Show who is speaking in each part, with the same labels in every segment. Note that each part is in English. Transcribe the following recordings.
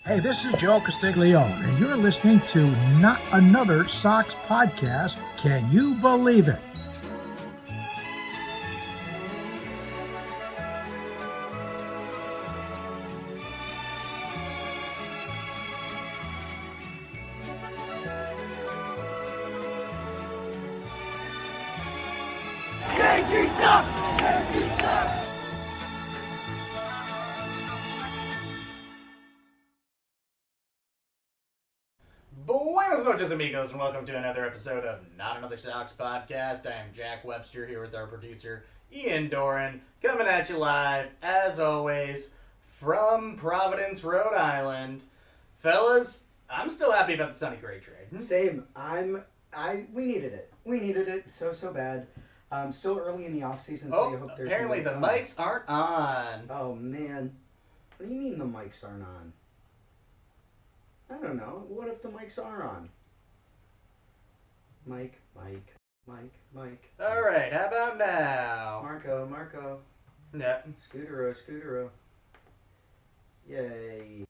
Speaker 1: Hey, this is Joe Castiglione, and you're listening to Not Another Sox Podcast. Can you believe it?
Speaker 2: Yankees suck! Yankees suck!
Speaker 3: Buenos noches, amigos, and welcome to another episode of Not Another Sox Podcast. I am Jack Webster here with our producer, Ian Duran, coming at you live, as always, from Providence, Rhode Island. Fellas, I'm still happy about the Sonny Gray trade.
Speaker 4: Same. We needed it. We needed it so bad. Still early in the offseason, so you hope there's
Speaker 3: apparently the mics aren't on.
Speaker 4: Oh, man. What do you mean the mics aren't on? I don't know. What if the mics are on? Mike.
Speaker 3: All right, how about now?
Speaker 4: Marco.
Speaker 3: Yeah.
Speaker 4: Scutero. Yay.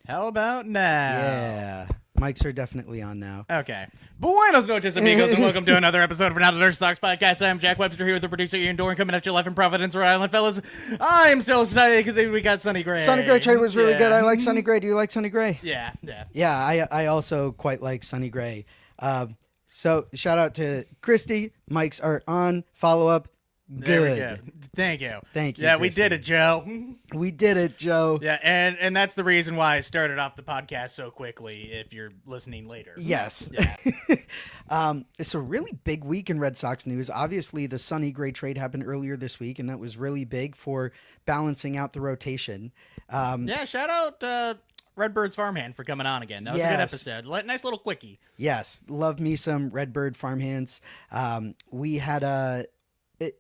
Speaker 3: How about now?
Speaker 4: Yeah. Mics are definitely on now.
Speaker 3: Okay. Buenos noches, amigos, and welcome to another episode of Not Another Sox Podcast. I'm Jack Webster here with the producer Ian Doran, coming at you live in Providence, Rhode Island. Fellas, I'm so excited because we got Sonny Gray.
Speaker 4: Sonny Gray trade was really good. I like Sonny Gray. Do you like Sonny Gray?
Speaker 3: Yeah.
Speaker 4: Yeah, I also quite like Sonny Gray. So shout out to Christy. Mics are on. Follow up. Good.
Speaker 3: There we go. Thank you.
Speaker 4: Yeah,
Speaker 3: we did it, Joe.
Speaker 4: We did it, Joe.
Speaker 3: Yeah, and that's the reason why I started off the podcast so quickly, if you're listening later.
Speaker 4: Yes.
Speaker 3: Yeah.
Speaker 4: It's a really big week in Red Sox news. Obviously, the Sonny Gray trade happened earlier this week, and that was really big for balancing out the rotation.
Speaker 3: Yeah, shout out Redbird's Farmhand for coming on again. That was a good episode. Nice little quickie.
Speaker 4: Yes, love me some Redbird Farmhands. We had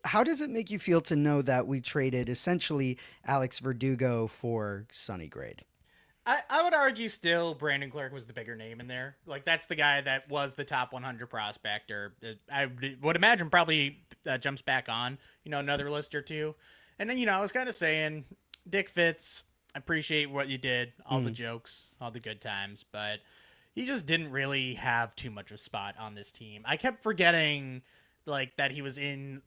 Speaker 4: how does it make you feel to know that we traded essentially Alex Verdugo for Sonny Gray?
Speaker 3: I would argue still Brandon Clark was the bigger name in there. Like, that's the guy that was the top 100 prospector. I would imagine probably jumps back on, another list or two. And then, I was kind of saying, Dick Fitz, I appreciate what you did, all the jokes, all the good times, but he just didn't really have too much of a spot on this team. I kept forgetting that he was in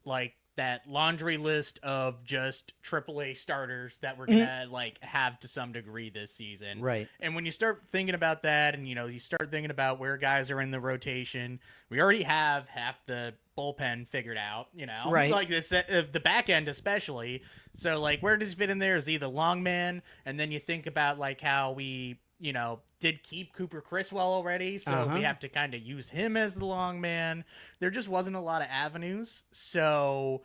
Speaker 3: that laundry list of just AAA starters that we're gonna have to some degree this season.
Speaker 4: Right.
Speaker 3: And when you start thinking about that, and you start thinking about where guys are in the rotation, we already have half the bullpen figured out.
Speaker 4: Right.
Speaker 3: Like this, the back end especially. So where does he fit in there? Is he the long man? And then you think about how we did keep Cooper Criswell already, so we have to kind of use him as the long man. There just wasn't a lot of avenues, so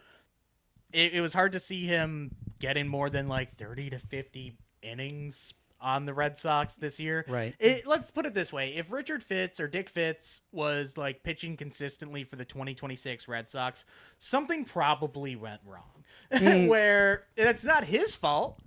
Speaker 3: it was hard to see him getting more than 30 to 50 innings on the Red Sox this year.
Speaker 4: Right.
Speaker 3: Let's put it this way. If Richard Fitz or Dick Fitz was pitching consistently for the 2026 Red Sox, something probably went wrong. Where it's not his fault,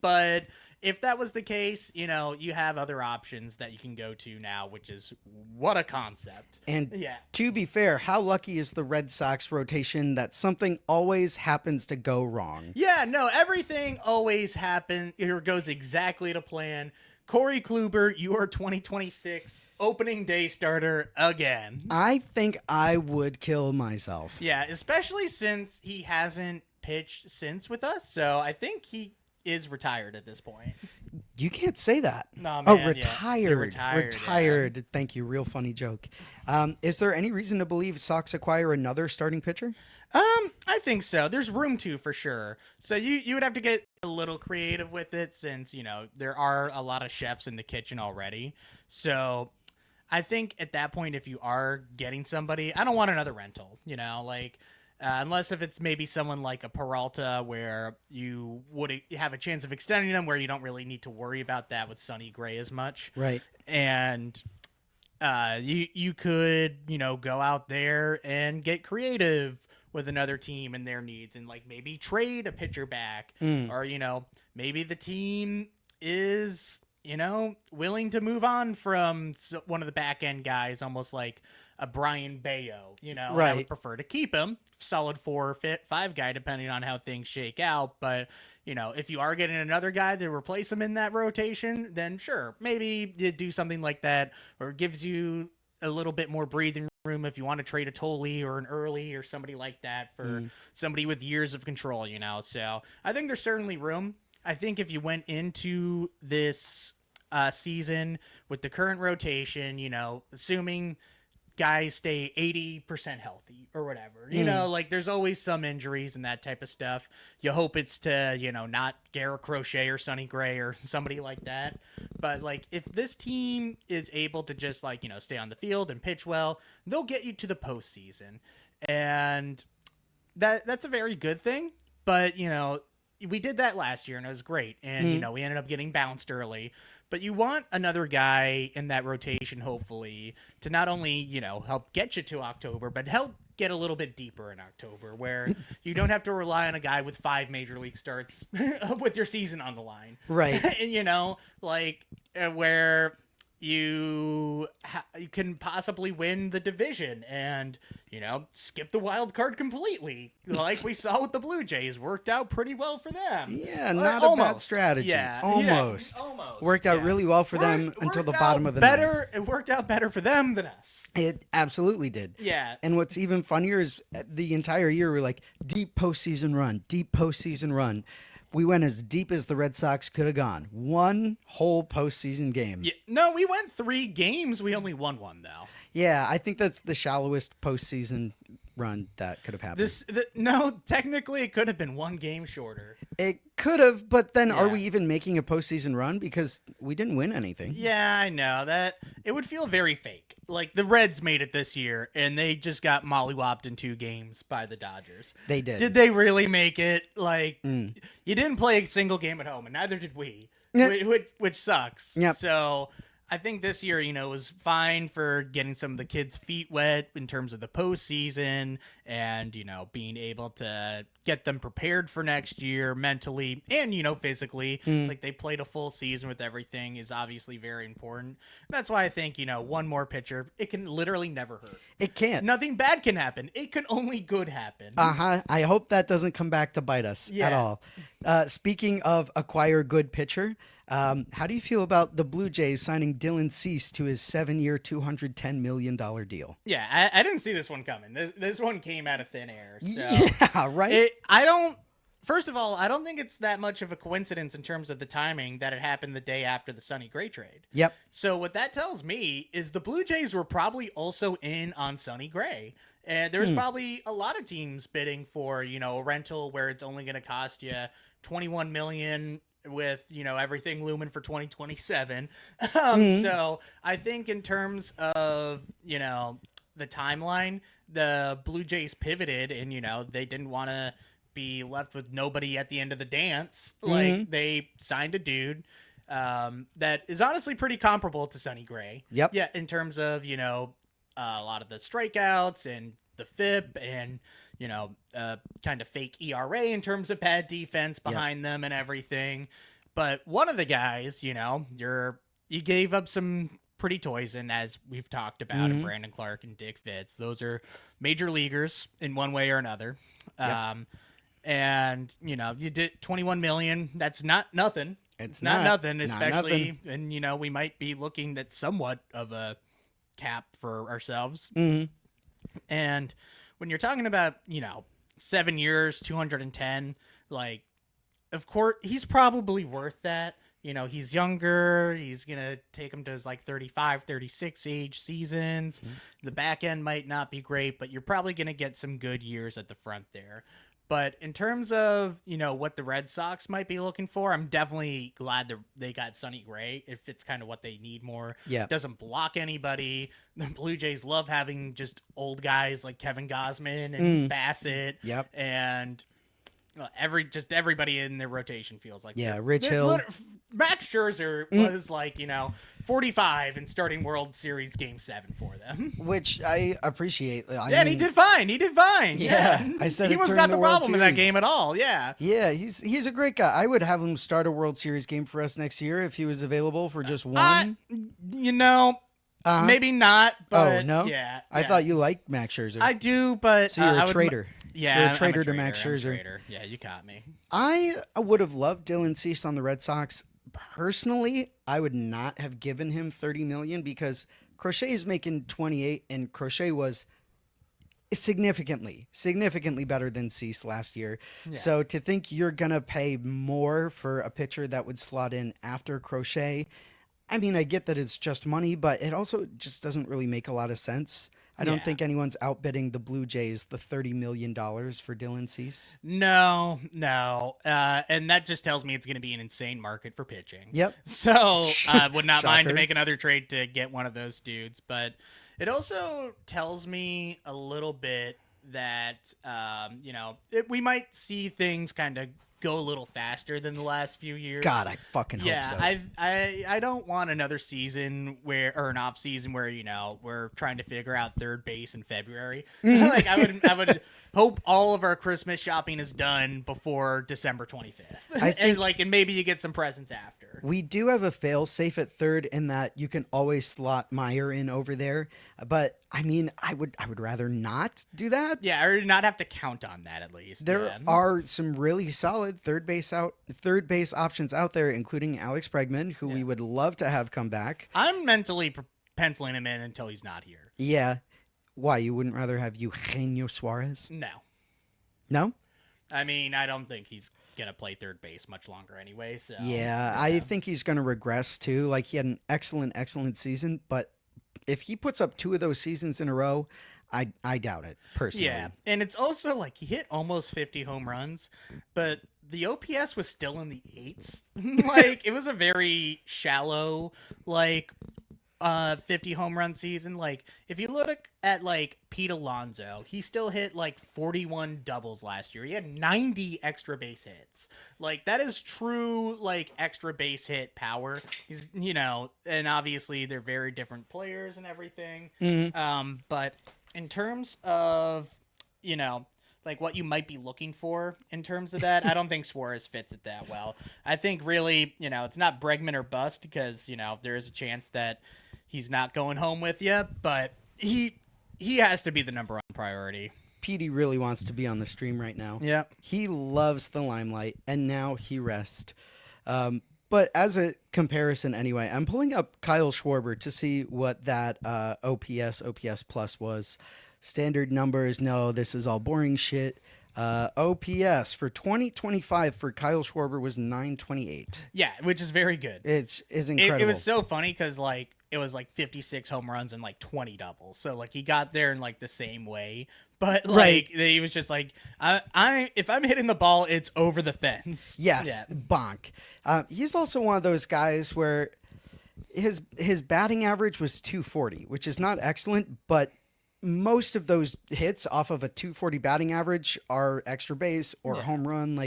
Speaker 3: but if that was the case, you have other options that you can go to now, which is what a concept.
Speaker 4: And
Speaker 3: yeah.
Speaker 4: To be fair, how lucky is the Red Sox rotation that something always happens to go wrong?
Speaker 3: Yeah, no, everything always happens or goes exactly to plan. Corey Kluber, your 2026 opening day starter again.
Speaker 4: I think I would kill myself.
Speaker 3: Yeah, especially since he hasn't pitched since with us, so I think he is retired at this point.
Speaker 4: You can't say that.
Speaker 3: No, man.
Speaker 4: Oh, retired.
Speaker 3: Yeah.
Speaker 4: Retired. Yeah. Thank you. Real funny joke. Is there any reason to believe Sox acquire another starting pitcher?
Speaker 3: I think so. There's room to, for sure. So you would have to get a little creative with it since, there are a lot of chefs in the kitchen already. So I think at that point, if you are getting somebody, I don't want another rental, unless if it's maybe someone like a Peralta where you would have a chance of extending them where you don't really need to worry about that with Sonny Gray as much.
Speaker 4: Right.
Speaker 3: And you could, go out there and get creative with another team and their needs and maybe trade a pitcher back or, maybe the team is, willing to move on from one of the back end guys, almost like a Brian Bayo,
Speaker 4: Right.
Speaker 3: I would prefer to keep him solid 4 or 5 guy, depending on how things shake out. But, if you are getting another guy to replace him in that rotation, then sure, maybe you do something like that, or it gives you a little bit more breathing room if you want to trade a Tolley or an Early or somebody like that for somebody with years of control, So I think there's certainly room. I think if you went into this season with the current rotation, assuming guys stay 80% healthy or whatever, like there's always some injuries and that type of stuff. You hope it's to, not Garrett Crochet or Sonny Gray or somebody like that. But like, if this team is able to just like, stay on the field and pitch well, they'll get you to the postseason. And that's a very good thing. But, we did that last year and it was great. And, we ended up getting bounced early. But you want another guy in that rotation, hopefully, to not only, help get you to October, but help get a little bit deeper in October, where you don't have to rely on a guy with 5 major league starts with your season on the line.
Speaker 4: Right.
Speaker 3: And, where you can possibly win the division and, skip the wild card completely. Like we saw with the Blue Jays, worked out pretty well for them.
Speaker 4: Yeah, not a bad strategy.
Speaker 3: Yeah,
Speaker 4: almost.
Speaker 3: Almost.
Speaker 4: Worked out really well for them until the bottom of the ninth.
Speaker 3: It worked out better for them than us.
Speaker 4: It absolutely did.
Speaker 3: Yeah.
Speaker 4: And what's even funnier is the entire year we're like, deep postseason run. We went as deep as the Red Sox could have gone. One whole postseason game.
Speaker 3: Yeah. No, we went 3 games. We only won 1, though.
Speaker 4: Yeah, I think that's the shallowest postseason run that could have happened.
Speaker 3: No, technically it could have been 1 game shorter.
Speaker 4: It could have, but then are we even making a postseason run? Because we didn't win anything.
Speaker 3: Yeah, I know. That it would feel very fake. Like the Reds made it this year, and they just got mollywopped in 2 games by the Dodgers.
Speaker 4: They did.
Speaker 3: Did they really make it? Like, you didn't play a single game at home, and neither did we, which sucks.
Speaker 4: Yep.
Speaker 3: So I think this year, was fine for getting some of the kids' feet wet in terms of the postseason and, being able to get them prepared for next year mentally and, physically. Like they played a full season with everything is obviously very important. That's why I think, one more pitcher, it can literally never hurt.
Speaker 4: It can't.
Speaker 3: Nothing bad can happen. It can only good happen.
Speaker 4: I hope that doesn't come back to bite us at all. Speaking of acquire good pitcher, how do you feel about the Blue Jays signing Dylan Cease to his 7-year, $210 million deal?
Speaker 3: Yeah, I didn't see this one coming. This one came out of thin air. So
Speaker 4: yeah, right?
Speaker 3: First of all, I don't think it's that much of a coincidence in terms of the timing that it happened the day after the Sonny Gray trade.
Speaker 4: Yep.
Speaker 3: So what that tells me is the Blue Jays were probably also in on Sonny Gray. And there's probably a lot of teams bidding for, a rental where it's only going to cost you $21 million with, everything looming for 2027. So I think in terms of, the timeline, the Blue Jays pivoted and, they didn't want to be left with nobody at the end of the dance. Like they signed a dude that is honestly pretty comparable to Sonny Gray.
Speaker 4: Yep.
Speaker 3: Yeah, in terms of, a lot of the strikeouts and the FIP and, kind of fake ERA in terms of bad defense behind them and everything. But one of the guys, you gave up some pretty toys, and as we've talked about, and Brandon Clark and Dick Fitz, those are major leaguers in one way or another.
Speaker 4: Yep.
Speaker 3: And, you did $21 million. That's not nothing.
Speaker 4: It's
Speaker 3: not nothing,
Speaker 4: Not
Speaker 3: especially,
Speaker 4: nothing.
Speaker 3: and, we might be looking at somewhat of a cap for ourselves. And when you're talking about, 7 years, 210, like, of course, he's probably worth that. He's younger. He's going to take him to his 35, 36 age seasons. The back end might not be great, but you're probably going to get some good years at the front there. But in terms of, what the Red Sox might be looking for, I'm definitely glad that they got Sonny Gray if it's kind of what they need more.
Speaker 4: Yeah.
Speaker 3: Doesn't block anybody. The Blue Jays love having just old guys like Kevin Gausman and Bassett.
Speaker 4: Yep.
Speaker 3: And everybody in their rotation feels like
Speaker 4: Rich Hill.
Speaker 3: Max Scherzer was 45 and starting World Series Game 7 for them,
Speaker 4: which I appreciate.
Speaker 3: And he did fine. Yeah,
Speaker 4: I said
Speaker 3: he was not the problem in that game at all. Yeah,
Speaker 4: he's a great guy. I would have him start a World Series game for us next year if he was available for just one.
Speaker 3: Maybe not. But
Speaker 4: no.
Speaker 3: Yeah,
Speaker 4: I thought you liked Max Scherzer.
Speaker 3: I do, but
Speaker 4: so you're a traitor.
Speaker 3: Yeah,
Speaker 4: You're a
Speaker 3: I'm
Speaker 4: traitor to Max
Speaker 3: I'm a
Speaker 4: Scherzer.
Speaker 3: traitor. Yeah, you caught me.
Speaker 4: I would have loved Dylan Cease on the Red Sox. Personally, I would not have given him $30 million because Crochet is making 28, and Crochet was significantly better than Cease last year.
Speaker 3: Yeah.
Speaker 4: So to think you're gonna pay more for a pitcher that would slot in after Crochet, I mean, I get that it's just money, but it also just doesn't really make a lot of sense. I don't
Speaker 3: Yeah.
Speaker 4: think anyone's outbidding the Blue Jays the $30 million for Dylan Cease.
Speaker 3: No. And that just tells me it's going to be an insane market for pitching.
Speaker 4: Yep.
Speaker 3: So I would not mind to
Speaker 4: Shocker.
Speaker 3: make another trade to get one of those dudes. But it also tells me a little bit that, we might see things kind of go a little faster than the last few years.
Speaker 4: God, I fucking hope so.
Speaker 3: I don't want another season or an off season where we're trying to figure out third base in February. Like I would hope all of our Christmas shopping is done before December 25th, and maybe you get some presents after.
Speaker 4: We do have a fail safe at third in that you can always slot Meyer in over there, but I mean, I would rather not do that.
Speaker 3: Yeah, or not have to count on that at least.
Speaker 4: There are some really solid third base options out there, including Alex Bregman, who we would love to have come back.
Speaker 3: I'm mentally penciling him in until he's not here.
Speaker 4: Yeah. Why, you wouldn't rather have Eugenio Suarez?
Speaker 3: No.
Speaker 4: No?
Speaker 3: I mean, I don't think he's going to play third base much longer anyway. So
Speaker 4: Yeah, I think he's going to regress too. Like, he had an excellent season, but if he puts up 2 of those seasons in a row, I doubt it, personally.
Speaker 3: Yeah, and it's also like he hit almost 50 home runs, but the OPS was still in the 8s. Like, it was a very shallow, 50 home run season. Like, if you look at Pete Alonso, he still hit 41 doubles last year. He had 90 extra base hits. Like, that is true extra base hit power. He's and obviously they're very different players and everything. But in terms of what you might be looking for in terms of that, I don't think Suarez fits it that well. I think really, it's not Bregman or bust because, there is a chance that he's not going home with you, but he has to be the number 1 priority.
Speaker 4: Petey really wants to be on the stream right now.
Speaker 3: Yeah.
Speaker 4: He loves the limelight, and now he rests. But as a comparison anyway, I'm pulling up Kyle Schwarber to see what that OPS plus was. Standard numbers, no, this is all boring shit. OPS for 2025 for Kyle Schwarber was 928.
Speaker 3: Yeah, which is very good.
Speaker 4: It's incredible.
Speaker 3: It was so funny because it was 56 home runs and 20 doubles. So he got there in the same way. But
Speaker 4: Right.
Speaker 3: he was just if I'm hitting the ball, it's over the fence.
Speaker 4: Yes,
Speaker 3: Yeah.
Speaker 4: bonk. He's also one of those guys where his batting average was 240, which is not excellent, but most of those hits off of a 240 batting average are extra base or home run.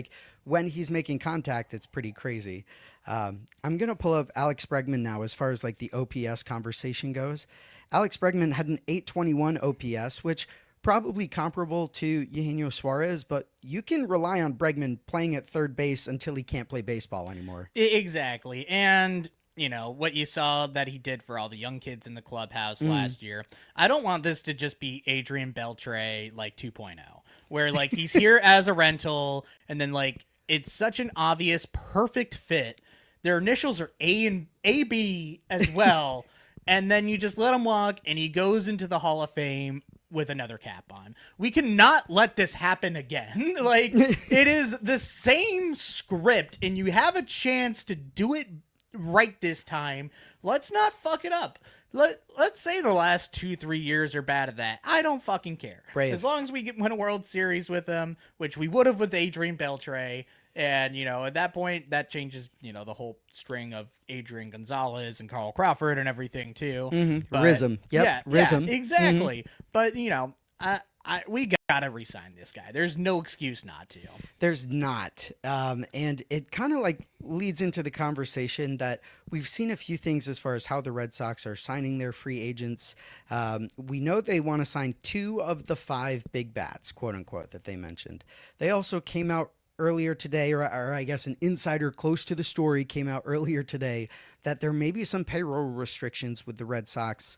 Speaker 4: When he's making contact, it's pretty crazy. I'm going to pull up Alex Bregman now as far as the OPS conversation goes. Alex Bregman had an 821 OPS, which probably comparable to Eugenio Suarez, but you can rely on Bregman playing at third base until he can't play baseball anymore.
Speaker 3: Exactly. And what you saw that he did for all the young kids in the clubhouse last year. I don't want this to just be Adrian Beltre 2.0, where he's here as a rental and then it's such an obvious perfect fit. Their initials are A and AB as well. And then you just let him walk and he goes into the Hall of Fame with another cap on. We cannot let this happen again. It is the same script and you have a chance to do it right this time. Let's not fuck it up. Let's say the last 2-3 years are bad at that. I don't fucking care.
Speaker 4: Brave.
Speaker 3: As long as we win a World Series with them, which we would have with Adrian Beltre, and at that point that changes the whole string of Adrian Gonzalez and Carl Crawford and everything too. But,
Speaker 4: Rism. Yep. Rism.
Speaker 3: Yeah, exactly. But we gotta re-sign this guy. There's no excuse not to.
Speaker 4: There's not. And it kind of leads into the conversation that we've seen a few things as far as how the Red Sox are signing their free agents. We know they want to sign 2 of the 5 big bats, quote unquote, that they mentioned. They also came out earlier today, or I guess an insider close to the story came out earlier today, that there may be some payroll restrictions with the Red Sox.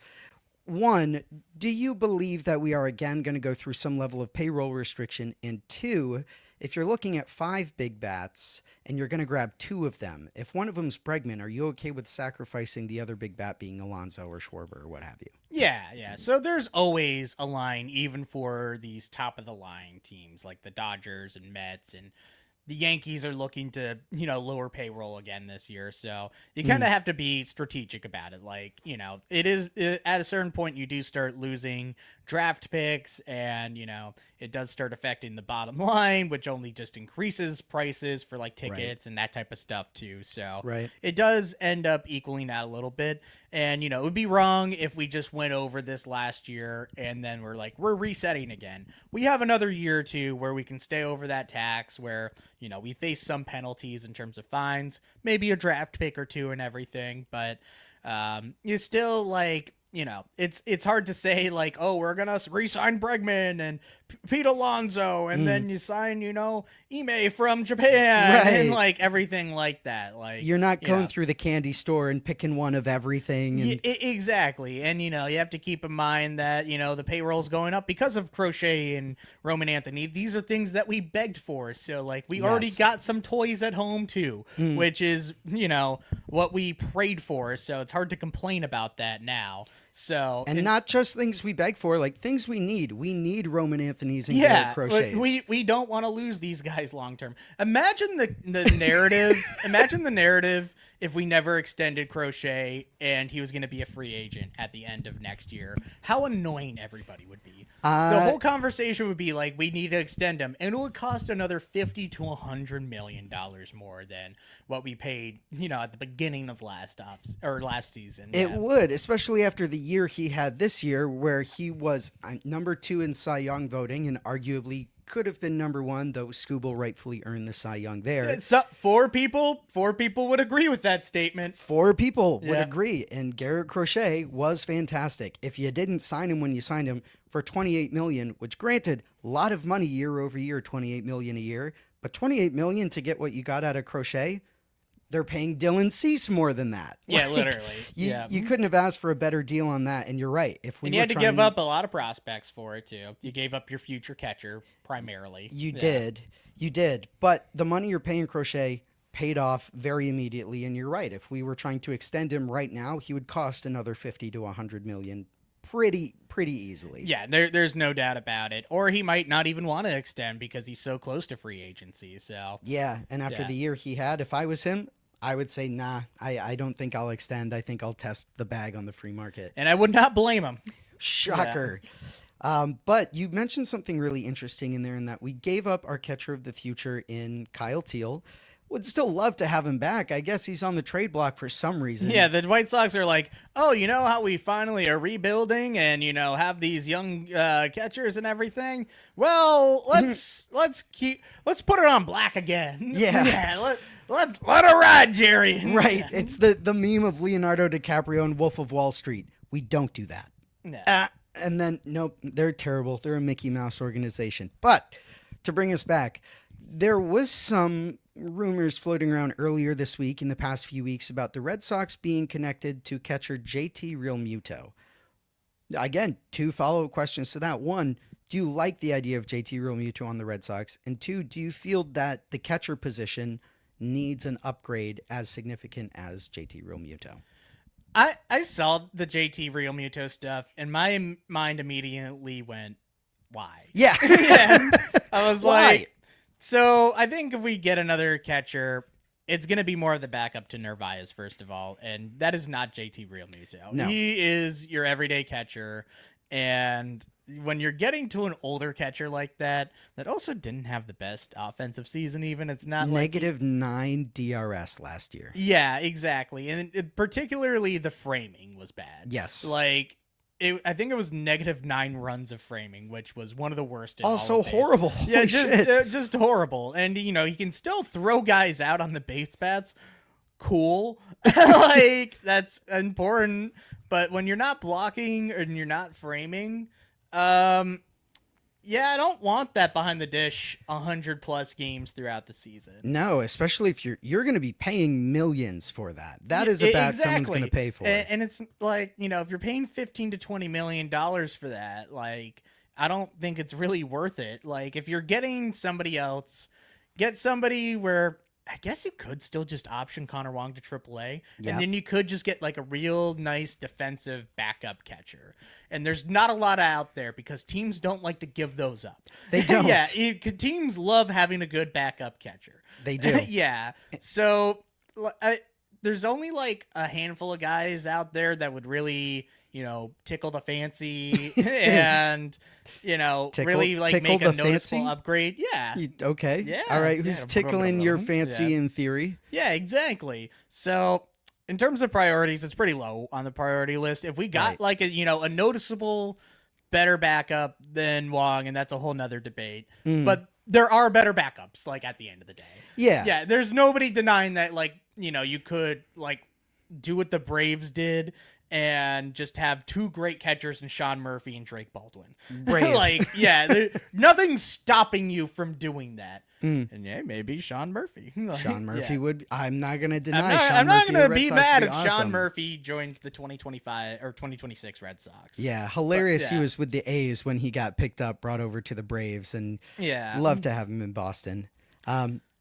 Speaker 4: one, do you believe that we are again going to go through some level of payroll restriction? And two, if you're looking at 5 big bats and you're going to grab 2 of them, if one of them's Bregman, are you okay with sacrificing the other big bat being Alonso or Schwarber or what have you?
Speaker 3: Yeah. So there's always a line, even for these top of the line teams like the Dodgers and Mets, and the Yankees are looking to, lower payroll again this year. So you kind of have to be strategic about it. Like, at a certain point, you do start losing draft picks, and, it does start affecting the bottom line, which only just increases prices for like tickets and that type of stuff too. So it does end up equaling out a little bit. And, it would be wrong if we just went over this last year and then we're resetting again. We have another year or two where we can stay over that tax, where, we face some penalties in terms of fines, maybe a draft pick or two and everything. But you still it's hard to say we're going to re-sign Bregman and Pete Alonso, and then you sign, Ime from Japan and everything like that. You're
Speaker 4: not going through the candy store and picking one of everything. And...
Speaker 3: exactly. And, you have to keep in mind that, the payroll's going up because of Crochet and Roman Anthony. These are things that we begged for. So we already got some toys at home too, which is, what we prayed for. So it's hard to complain about that now. So
Speaker 4: not just things we beg for, things we need. We need Roman Anthony's and Garrett Crochet's.
Speaker 3: We don't want to lose these guys long term. Imagine the narrative. Imagine the narrative if we never extended Crochet and he was going to be a free agent at the end of next year. How annoying everybody would be. The whole conversation would be we need to extend him, and it would cost another $50 to $100 million more than what we paid, at the beginning of last season.
Speaker 4: It would, especially after the year he had this year, where he was number 2 in Cy Young voting and arguably could have been number 1, though Skubal rightfully earned the Cy Young there.
Speaker 3: So, 4 people would agree with that statement.
Speaker 4: 4 people would agree, and Garrett Crochet was fantastic. If you didn't sign him when you signed him for $28 million, which granted, a lot of money year over year, $28 million a year, but $28 million to get what you got out of Crochet, they're paying Dylan Cease more than that.
Speaker 3: Yeah, literally.
Speaker 4: You couldn't have asked for a better deal on that, and you're right.
Speaker 3: You had to give up a lot of prospects for it, too. You gave up your future catcher, primarily.
Speaker 4: You did. But the money you're paying Crochet paid off very immediately, and you're right. If we were trying to extend him right now, he would cost another $50 to $100 million pretty easily.
Speaker 3: Yeah, there's no doubt about it. Or he might not even want to extend because he's so close to free agency. So
Speaker 4: and after the year he had, if I was him, I would say, nah, I don't think I'll extend. I think I'll test the bag on the free market.
Speaker 3: And I would not blame him.
Speaker 4: Shocker. Yeah. But you mentioned something really interesting in there, in that we gave up our catcher of the future in Kyle Teal. Would still love to have him back. I guess he's on the trade block for some reason.
Speaker 3: Yeah, the White Sox are like, oh, you know how we finally are rebuilding and, have these young catchers and everything? Well, let's put it on black again.
Speaker 4: Yeah.
Speaker 3: Let it ride, Jerry.
Speaker 4: Right. It's the meme of Leonardo DiCaprio and Wolf of Wall Street. We don't do that.
Speaker 3: No.
Speaker 4: And then, nope, they're terrible. They're a Mickey Mouse organization. But to bring us back, there was some rumors floating around earlier this week, in the past few weeks, about the Red Sox being connected to catcher JT Realmuto. Again, 2 follow-up questions to that. 1, do you like the idea of JT Realmuto on the Red Sox? And 2, do you feel that the catcher position needs an upgrade as significant as JT Realmuto?
Speaker 3: I saw the JT Realmuto stuff, and my mind immediately went, why?
Speaker 4: Yeah.
Speaker 3: I was like, so I think if we get another catcher, it's going to be more of the backup to Narvaez, first of all, and that is not JT Realmuto.
Speaker 4: No.
Speaker 3: He is your everyday catcher, and when you're getting to an older catcher like that also didn't have the best offensive season even, it's not
Speaker 4: -9 DRS last year.
Speaker 3: Yeah, exactly. And particularly the framing was bad.
Speaker 4: Yes.
Speaker 3: I think it was -9 runs of framing, which was one of the worst.
Speaker 4: Also horrible.
Speaker 3: Yeah, just horrible. And, he can still throw guys out on the base paths. Cool. That's important. But when you're not blocking and you're not framing, Yeah, I don't want that behind the dish 100+ games throughout the season.
Speaker 4: No, especially if you're going to be paying millions for that. That is a bat someone's going to pay for.
Speaker 3: And it's like, if you're paying $15 to $20 million for that, like, I don't think it's really worth it. Like, if you're getting somebody else, get somebody where I guess you could still just option Connor Wong to AAA, and then you could just get like a real nice defensive backup catcher. And there's not a lot out there because teams don't like to give those up.
Speaker 4: They don't.
Speaker 3: Yeah, teams love having a good backup catcher.
Speaker 4: They do.
Speaker 3: Yeah. So there's only like a handful of guys out there that would really, tickle the fancy and, really like make a noticeable upgrade. Yeah.
Speaker 4: Okay.
Speaker 3: Yeah.
Speaker 4: All right. Who's tickling your fancy in theory?
Speaker 3: Yeah, exactly. So in terms of priorities, it's pretty low on the priority list. If we got like a noticeable better backup than Wong, and that's a whole nother debate, but there are better backups, like at the end of the day.
Speaker 4: Yeah.
Speaker 3: Yeah. There's nobody denying that, like, you could like do what the Braves did and just have two great catchers in Sean Murphy and Drake Baldwin. Like, yeah, nothing's stopping you from doing that. And yeah, maybe Sean Murphy.
Speaker 4: Sean Murphy would. I'm not going to deny.
Speaker 3: I'm not going to be mad if Sean Murphy joins the 2025 or 2026 Red Sox.
Speaker 4: Yeah, hilarious. He was with the A's when he got picked up, brought over to the Braves, and love to have him in Boston.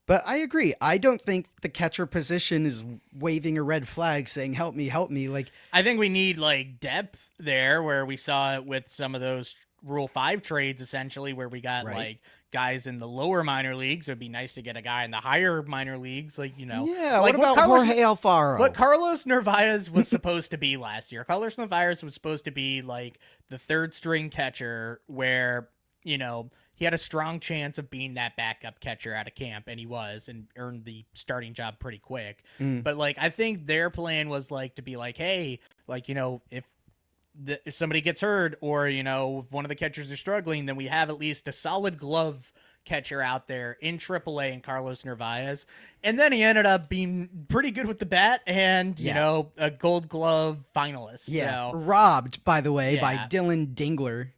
Speaker 4: But I agree. I don't think the catcher position is waving a red flag saying, help me, help me. Like,
Speaker 3: I think we need like depth there, where we saw it with some of those Rule 5 trades, essentially, where we got like guys in the lower minor leagues. It would be nice to get a guy in the higher minor leagues, like,
Speaker 4: Yeah,
Speaker 3: like
Speaker 4: what about Jorge Alfaro?
Speaker 3: What Carlos Narvaez was supposed to be last year. Carlos Narvaez was supposed to be like the third string catcher where, he had a strong chance of being that backup catcher out of camp, and he was, and earned the starting job pretty quick. But like, I think their plan was like to be like, hey, like, if somebody gets hurt, or if one of the catchers are struggling, then we have at least a solid glove catcher out there in AAA in Carlos Narvaez. And then he ended up being pretty good with the bat, and a Gold Glove finalist.
Speaker 4: Yeah, robbed, by the way, by Dylan Dingler.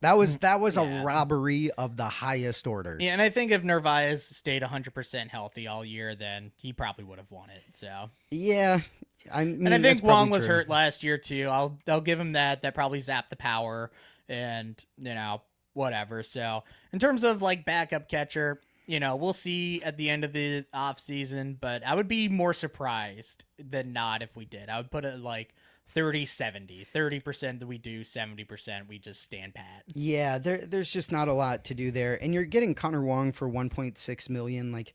Speaker 4: That was a robbery of the highest order.
Speaker 3: Yeah, and I think if Narvaez stayed 100% healthy all year, then he probably would have won it. So
Speaker 4: yeah, I mean,
Speaker 3: and I think Wong was hurt last year too. I'll give him that. That probably zapped the power, and whatever. So in terms of like backup catcher, we'll see at the end of the off season. But I would be more surprised than not if we did. I would put it like 30-70, 30% that we do, 70% we just stand pat.
Speaker 4: Yeah, there's just not a lot to do there, and you're getting Connor Wong for $1.6 million. Like,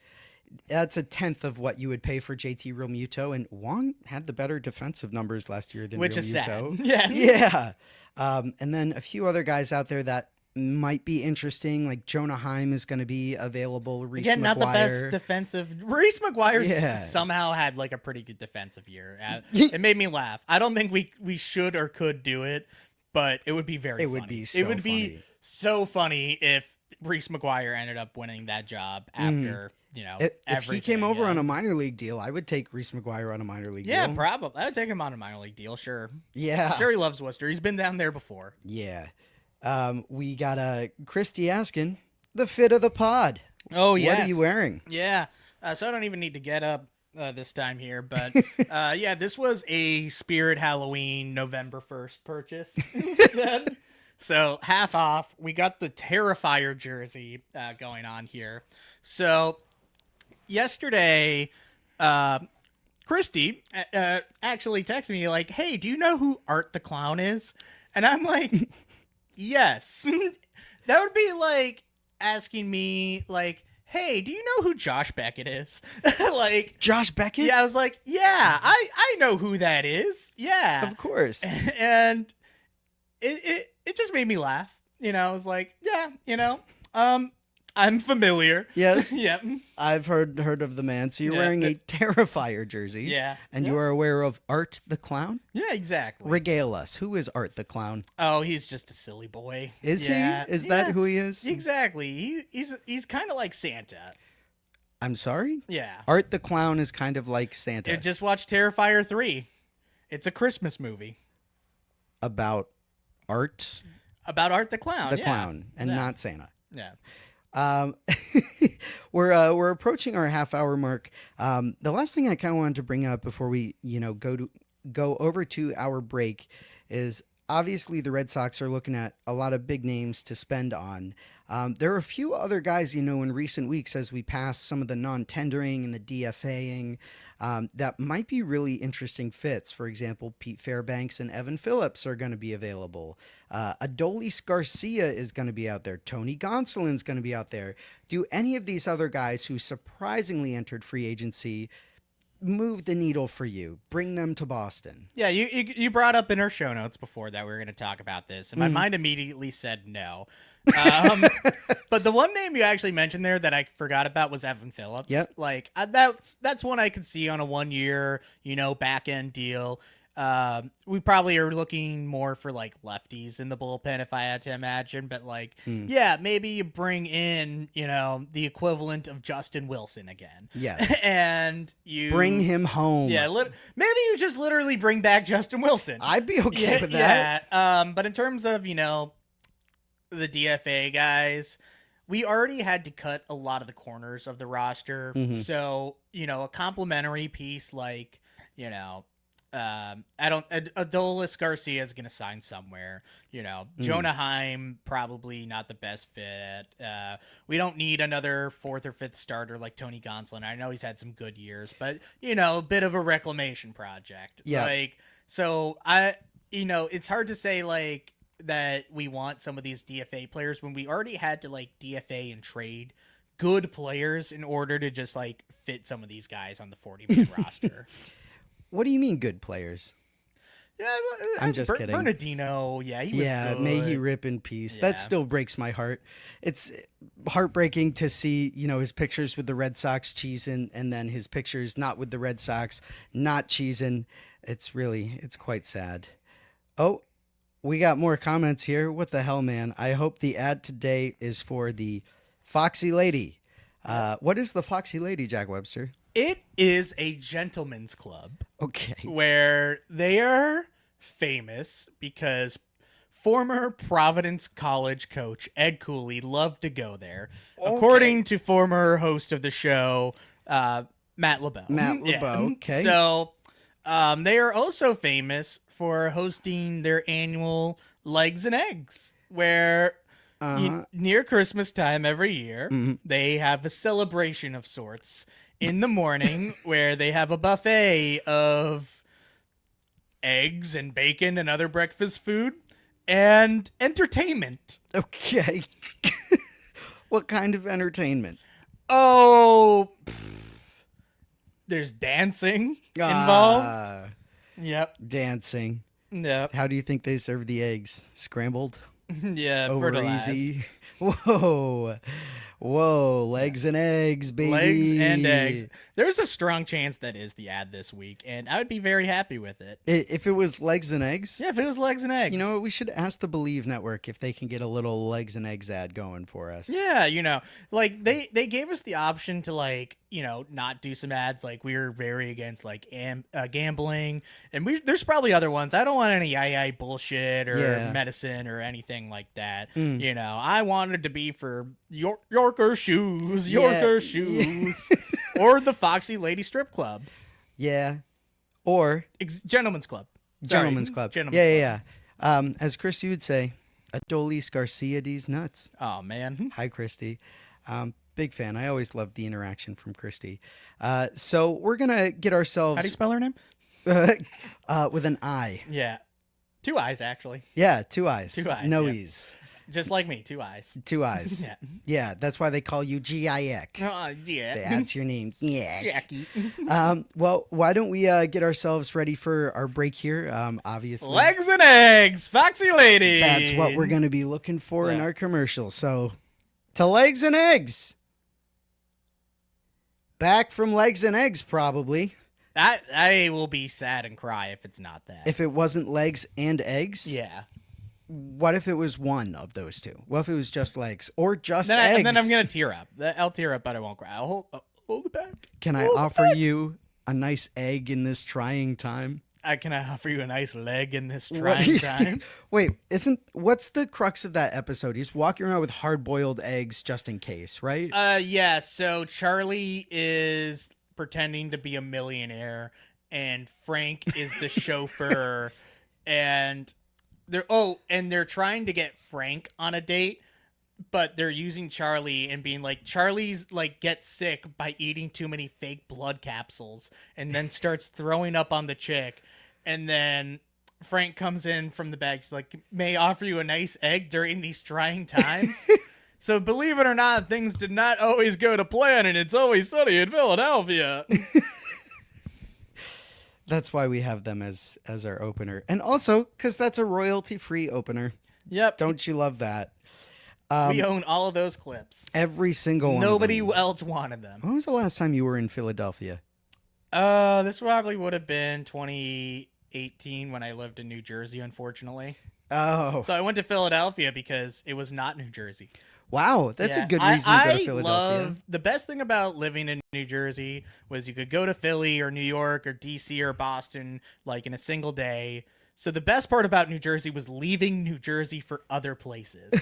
Speaker 4: that's a tenth of what you would pay for JT Realmuto, and Wong had the better defensive numbers last year than
Speaker 3: Which
Speaker 4: Realmuto.
Speaker 3: is sad. Yeah,
Speaker 4: yeah. And then a few other guys out there that might be interesting, like Jonah Heim is going to be available. Reese
Speaker 3: Again,
Speaker 4: McGuire.
Speaker 3: not the best defensive. Reese McGuire somehow had like a pretty good defensive year. It made me laugh. I don't think we should or could do it, but it would be very funny. It would be so funny if Reese McGuire ended up winning that job after,
Speaker 4: if he came over on a minor league deal, I would take Reese McGuire on a minor league deal.
Speaker 3: Yeah, probably. I would take him on a minor league deal, sure.
Speaker 4: Yeah.
Speaker 3: I'm sure he loves Worcester. He's been down there before.
Speaker 4: Yeah. We got Christy asking the fit of the pod.
Speaker 3: Oh, yes.
Speaker 4: What are you wearing?
Speaker 3: Yeah. So I don't even need to get up this time here, but this was a Spirit Halloween November 1st purchase. So half off. We got the Terrifier jersey going on here. So yesterday, Christy actually texted me like, hey, do you know who Art the Clown is? And I'm like, yes. That would be like asking me like, hey, do you know who Josh Beckett is? Like,
Speaker 4: Josh Beckett?
Speaker 3: Yeah, I was like, yeah, I know who that is. Yeah.
Speaker 4: Of course.
Speaker 3: And it just made me laugh. I was like, yeah, I'm familiar.
Speaker 4: Yes.
Speaker 3: Yep.
Speaker 4: I've heard of the man. So you're wearing a Terrifier jersey.
Speaker 3: Yeah.
Speaker 4: And you are aware of Art the Clown?
Speaker 3: Yeah, exactly.
Speaker 4: Regale us. Who is Art the Clown?
Speaker 3: Oh, he's just a silly boy.
Speaker 4: Is he? Is that who he is?
Speaker 3: Exactly. He's kind of like Santa.
Speaker 4: I'm sorry?
Speaker 3: Yeah.
Speaker 4: Art the Clown is kind of like Santa.
Speaker 3: Just watch Terrifier 3. It's a Christmas movie.
Speaker 4: About art?
Speaker 3: About Art the Clown.
Speaker 4: The clown, and not Santa.
Speaker 3: Yeah.
Speaker 4: We're approaching our half-hour mark. The last thing I kind of wanted to bring up before we, go over to our break is obviously the Red Sox are looking at a lot of big names to spend on. There are a few other guys, in recent weeks as we pass some of the non-tendering and the DFAing that might be really interesting fits. For example, Pete Fairbanks and Evan Phillips are going to be available. Adolis Garcia is going to be out there. Tony Gonsolin's going to be out there. Do any of these other guys who surprisingly entered free agency move the needle for you? Bring them to Boston.
Speaker 3: Yeah, you brought up in our show notes before that we were going to talk about this, and my mind immediately said no. But the one name you actually mentioned there that I forgot about was Evan Phillips.
Speaker 4: Yep.
Speaker 3: Like that's one I could see on a 1 year, back end deal. We probably are looking more for like lefties in the bullpen if I had to imagine, but yeah, maybe you bring in, the equivalent of Justin Wilson again.
Speaker 4: Yes.
Speaker 3: And you
Speaker 4: bring him home.
Speaker 3: Yeah. Maybe you just literally bring back Justin Wilson.
Speaker 4: I'd be okay with that.
Speaker 3: Yeah. But in terms of, the DFA guys, we already had to cut a lot of the corners of the roster.
Speaker 4: Mm-hmm.
Speaker 3: So, a complimentary piece like, Adolis Garcia is going to sign somewhere. Jonah Heim, probably not the best fit. We don't need another fourth or fifth starter like Tony Gonsolin. I know he's had some good years, but, a bit of a reclamation project.
Speaker 4: Yeah.
Speaker 3: So it's hard to say that we want some of these DFA players when we already had to DFA and trade good players in order to just fit some of these guys on the 40-man roster.
Speaker 4: What do you mean good players?
Speaker 3: Yeah,
Speaker 4: I'm just kidding.
Speaker 3: Bernardino, he was good.
Speaker 4: May he rip in peace.
Speaker 3: Yeah.
Speaker 4: That still breaks my heart. It's heartbreaking to see, his pictures with the Red Sox cheesing and then his pictures not with the Red Sox not cheesing. It's quite sad. Oh, we got more comments here. What the hell, man? I hope the ad today is for the Foxy Lady. What is the Foxy Lady, Jack Webster?
Speaker 3: It is a gentleman's club.
Speaker 4: Okay.
Speaker 3: Where they are famous because former Providence College coach Ed Cooley loved to go there, according to former host of the show, Matt LeBeau.
Speaker 4: Okay.
Speaker 3: So they are also famous for hosting their annual Legs and Eggs, where near Christmas time every year, they have a celebration of sorts in the morning where they have a buffet of eggs and bacon and other breakfast food and entertainment.
Speaker 4: Okay. What kind of entertainment?
Speaker 3: Oh, there's dancing involved. Yep.
Speaker 4: Dancing.
Speaker 3: Yep.
Speaker 4: How do you think they serve the eggs? Scrambled?
Speaker 3: Yeah,
Speaker 4: Over
Speaker 3: fertilized.
Speaker 4: easy. Whoa, legs and eggs, baby.
Speaker 3: Legs and eggs. There's a strong chance that is the ad this week, and I would be very happy with it.
Speaker 4: If it was legs and eggs?
Speaker 3: Yeah, if it was Legs and Eggs.
Speaker 4: You know what? We should ask the Believe Network if they can get a little legs and eggs ad going for us.
Speaker 3: Yeah, they gave us the option to not do some ads. We were very against gambling, and there's probably other ones. I don't want any bullshit or medicine or anything like that. I wanted to be for Yorker shoes, or the Foxy Lady Strip Club.
Speaker 4: Yeah, or
Speaker 3: Gentleman's Club.
Speaker 4: Gentleman's Club. Yeah. As Christy would say, Adolis Garcia these nuts.
Speaker 3: Oh man.
Speaker 4: Hi, Christy. Big fan. I always love the interaction from Christy. So we're gonna get ourselves.
Speaker 3: How do you spell her name?
Speaker 4: With an I.
Speaker 3: Yeah, 2 eyes actually.
Speaker 4: Yeah, 2 eyes.
Speaker 3: 2 eyes.
Speaker 4: No
Speaker 3: yeah.
Speaker 4: E's.
Speaker 3: Just like me, 2 eyes.
Speaker 4: 2 eyes. Yeah, that's why they call you G-I-Ek.
Speaker 3: Yeah.
Speaker 4: That's your name. Yeah.
Speaker 3: Jackie.
Speaker 4: Well, why don't we get ourselves ready for our break here? Obviously.
Speaker 3: Legs and Eggs, Foxy Lady.
Speaker 4: That's what we're going to be looking for in our commercial. So, to Legs and Eggs. Back from Legs and Eggs, probably.
Speaker 3: I will be sad and cry if it's not that.
Speaker 4: If it wasn't Legs and Eggs?
Speaker 3: Yeah.
Speaker 4: What if it was one of those two? What if it was just legs or just eggs?
Speaker 3: And then I'm going to tear up. I'll tear up, but I won't cry. I'll hold it back.
Speaker 4: Can I offer you a nice egg in this trying time?
Speaker 3: I can offer you a nice leg in this trying time.
Speaker 4: Wait, what's the crux of that episode? He's walking around with hard-boiled eggs just in case, right?
Speaker 3: Yeah. So Charlie is pretending to be a millionaire, and Frank is the chauffeur, and they're trying to get Frank on a date, but they're using Charlie and being like, Charlie's like gets sick by eating too many fake blood capsules, and then starts throwing up on the chick, and then Frank comes in from the back. He's like, may I offer you a nice egg during these trying times? So believe it or not, things did not always go to plan, and it's always sunny in Philadelphia.
Speaker 4: That's why we have them as our opener. And also, because that's a royalty-free opener.
Speaker 3: Yep.
Speaker 4: Don't you love that?
Speaker 3: We own all of those clips.
Speaker 4: Every single one.
Speaker 3: Nobody else wanted them.
Speaker 4: When was the last time you were in Philadelphia?
Speaker 3: This probably would have been 2018 when I lived in New Jersey, unfortunately.
Speaker 4: Oh.
Speaker 3: So I went to Philadelphia because it was not New Jersey.
Speaker 4: Wow, that's a good reason to go to Philadelphia.
Speaker 3: The best thing about living in New Jersey was you could go to Philly or New York or DC or Boston like in a single day. So the best part about New Jersey was leaving New Jersey for other places.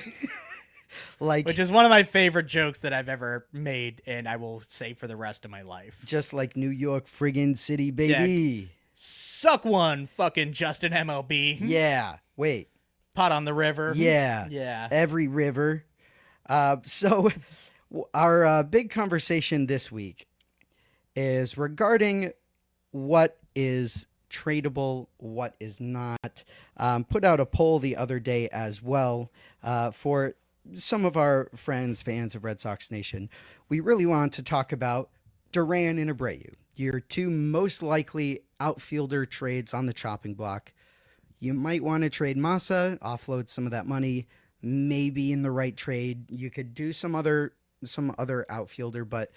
Speaker 3: Which is one of my favorite jokes that I've ever made, and I will say for the rest of my life.
Speaker 4: Just like New York friggin' city, baby.
Speaker 3: Yeah. Suck one, fucking Justin MLB.
Speaker 4: Yeah. Wait.
Speaker 3: Pot on the river.
Speaker 4: Yeah.
Speaker 3: Yeah.
Speaker 4: Every river. So our big conversation this week is regarding what is tradable, what is not. Put out a poll the other day as well for some of our friends, fans of Red Sox Nation. We really want to talk about Duran and Abreu, your two most likely outfielder trades on the chopping block. You might want to trade Massa, offload some of that money. Maybe in the right trade, you could do some other outfielder, but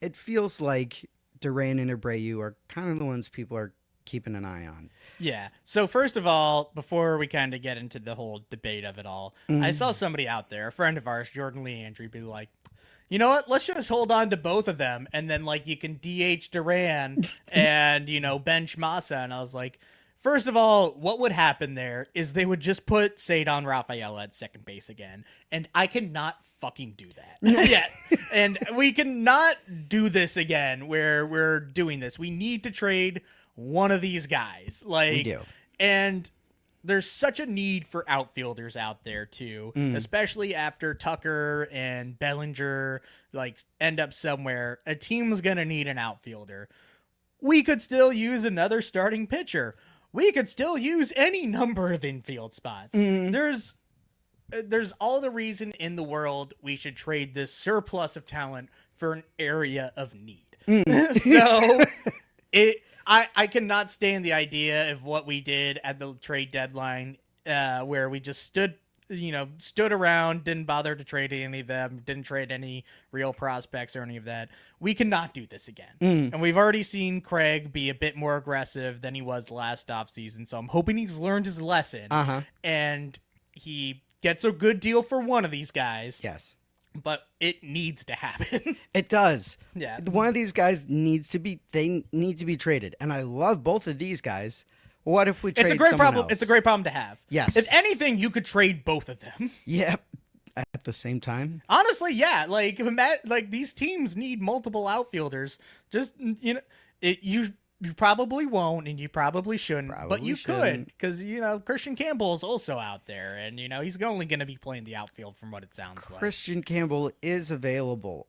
Speaker 4: it feels like Duran and Abreu are kind of the ones people are keeping an eye on.
Speaker 3: Yeah. So first of all, before we kind of get into the whole debate of it all, I saw somebody out there, a friend of ours, Jordan Lee Andrew, be like, you know what? Let's just hold on to both of them, and then like you can DH Duran and bench Massa. And I was like, first of all, what would happen there is they would just put Cedon Rafael at second base again, and I cannot fucking do that yet. And we cannot do this again where we're doing this. We need to trade one of these guys.
Speaker 4: We do.
Speaker 3: And there's such a need for outfielders out there too, especially after Tucker and Bellinger end up somewhere. A team's going to need an outfielder. We could still use another starting pitcher. We could still use any number of infield spots. There's all the reason in the world we should trade this surplus of talent for an area of need. So I cannot stand the idea of what we did at the trade deadline, where we just stood around, didn't bother to trade any of them, didn't trade any real prospects or any of that. We cannot do this again. And we've already seen Craig be a bit more aggressive than he was last offseason, so I'm hoping he's learned his lesson. And he gets a good deal for one of these guys.
Speaker 4: Yes.
Speaker 3: But it needs to happen.
Speaker 4: It does.
Speaker 3: Yeah.
Speaker 4: One of these guys need to be traded. And I love both of these guys. What if we trade
Speaker 3: It's a great
Speaker 4: someone
Speaker 3: problem.
Speaker 4: else?
Speaker 3: It's a great problem to have.
Speaker 4: Yes.
Speaker 3: If anything, you could trade both of them.
Speaker 4: Yep. At the same time.
Speaker 3: Honestly, yeah. These teams need multiple outfielders. Just you probably won't, and you probably shouldn't. But you could, because Christian Campbell is also out there, and he's only going to be playing the outfield from what it sounds like.
Speaker 4: Christian Campbell is available.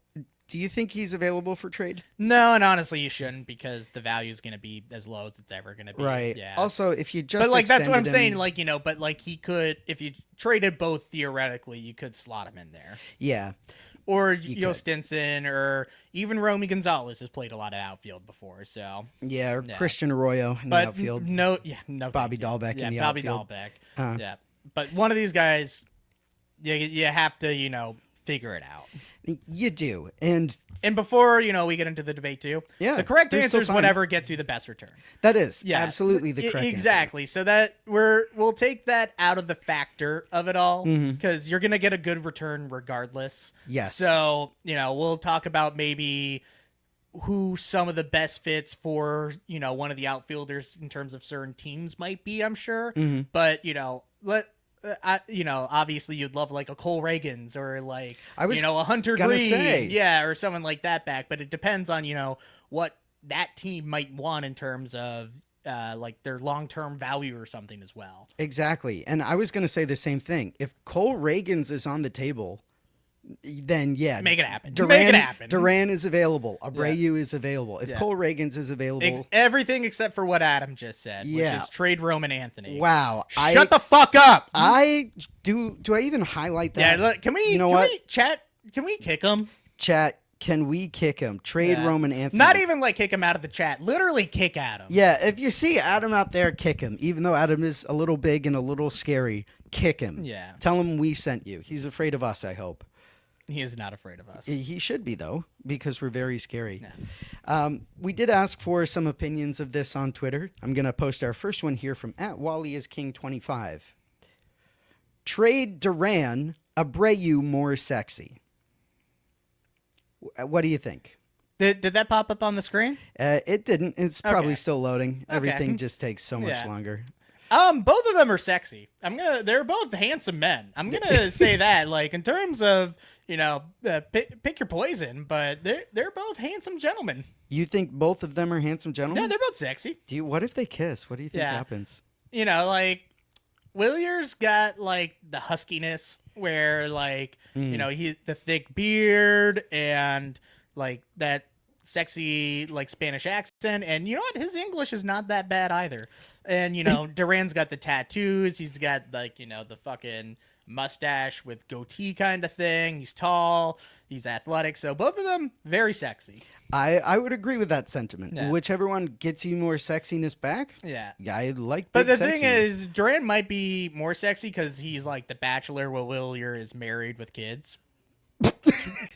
Speaker 4: Do you think he's available for trade?
Speaker 3: No, and honestly, you shouldn't, because the value is going to be as low as it's ever going to be.
Speaker 4: Right.
Speaker 3: Yeah.
Speaker 4: Also, if you just
Speaker 3: that's what I'm
Speaker 4: him...
Speaker 3: saying. He could, if you traded both theoretically, you could slot him in there.
Speaker 4: Yeah.
Speaker 3: Or Stinson, or even Romy Gonzalez has played a lot of outfield before. So
Speaker 4: yeah, or Christian Arroyo in the outfield.
Speaker 3: No,
Speaker 4: Bobby Dahlbeck in the outfield.
Speaker 3: Bobby Dahlbeck. Yeah, but one of these guys, you have to figure it out.
Speaker 4: You do, and
Speaker 3: before we get into the debate too, the correct answer is whatever gets you the best return.
Speaker 4: That is absolutely the correct
Speaker 3: exactly.
Speaker 4: answer.
Speaker 3: So that we'll take that out of the factor of it all, because you're gonna get a good return regardless.
Speaker 4: Yes.
Speaker 3: So we'll talk about maybe who some of the best fits for, one of the outfielders in terms of certain teams might be, I'm sure.
Speaker 4: Mm-hmm.
Speaker 3: But, obviously you'd love like a Cole Reagans or like, a Hunter Green. Yeah, or someone like that back. But it depends on, what that team might want in terms of like their long-term value or something as well.
Speaker 4: Exactly. And I was going to say the same thing. If Cole Reagans is on the table, then yeah,
Speaker 3: make it happen.
Speaker 4: Duran,
Speaker 3: Make it happen.
Speaker 4: Duran is available. Abreu is available. If Cole Reagans is available,
Speaker 3: everything except for what Adam just said, which is trade Roman Anthony.
Speaker 4: Wow,
Speaker 3: shut the fuck up.
Speaker 4: Do I even highlight that?
Speaker 3: Yeah, look, can we? Chat? Can we kick him?
Speaker 4: Chat. Can we kick him? Trade Roman Anthony.
Speaker 3: Not even like kick him out of the chat. Literally kick Adam.
Speaker 4: Yeah, if you see Adam out there, kick him. Even though Adam is a little big and a little scary, kick him.
Speaker 3: Yeah.
Speaker 4: Tell him we sent you. He's afraid of us, I hope.
Speaker 3: He is not afraid of us.
Speaker 4: He should be, though, because we're very scary.
Speaker 3: Yeah.
Speaker 4: We did ask for some opinions of this on Twitter. I'm going to post our first one here from @WallyIsKing25. Trade Duran, Abreu more sexy. What do you think?
Speaker 3: Did that pop up on the screen?
Speaker 4: It didn't. It's probably still loading.
Speaker 3: Okay.
Speaker 4: Everything just takes so much longer.
Speaker 3: Both of them are sexy. They're both handsome men. I'm gonna say that, like in terms of pick your poison, but they're both handsome gentlemen.
Speaker 4: You think both of them are handsome gentlemen?
Speaker 3: Yeah, they're both sexy.
Speaker 4: What if they kiss? What do you think happens?
Speaker 3: Like Willier's got like the huskiness where like he's the thick beard and like that sexy like Spanish accent, and you know what, his English is not that bad either. And Duran's got the tattoos, he's got like the fucking mustache with goatee kind of thing, he's tall, he's athletic, so both of them very sexy.
Speaker 4: I would agree with that sentiment.
Speaker 3: Yeah.
Speaker 4: Whichever one gets you more sexiness back.
Speaker 3: Yeah,
Speaker 4: I like.
Speaker 3: But the thing is, Duran might be more sexy because he's like the bachelor, while Willier is married with kids.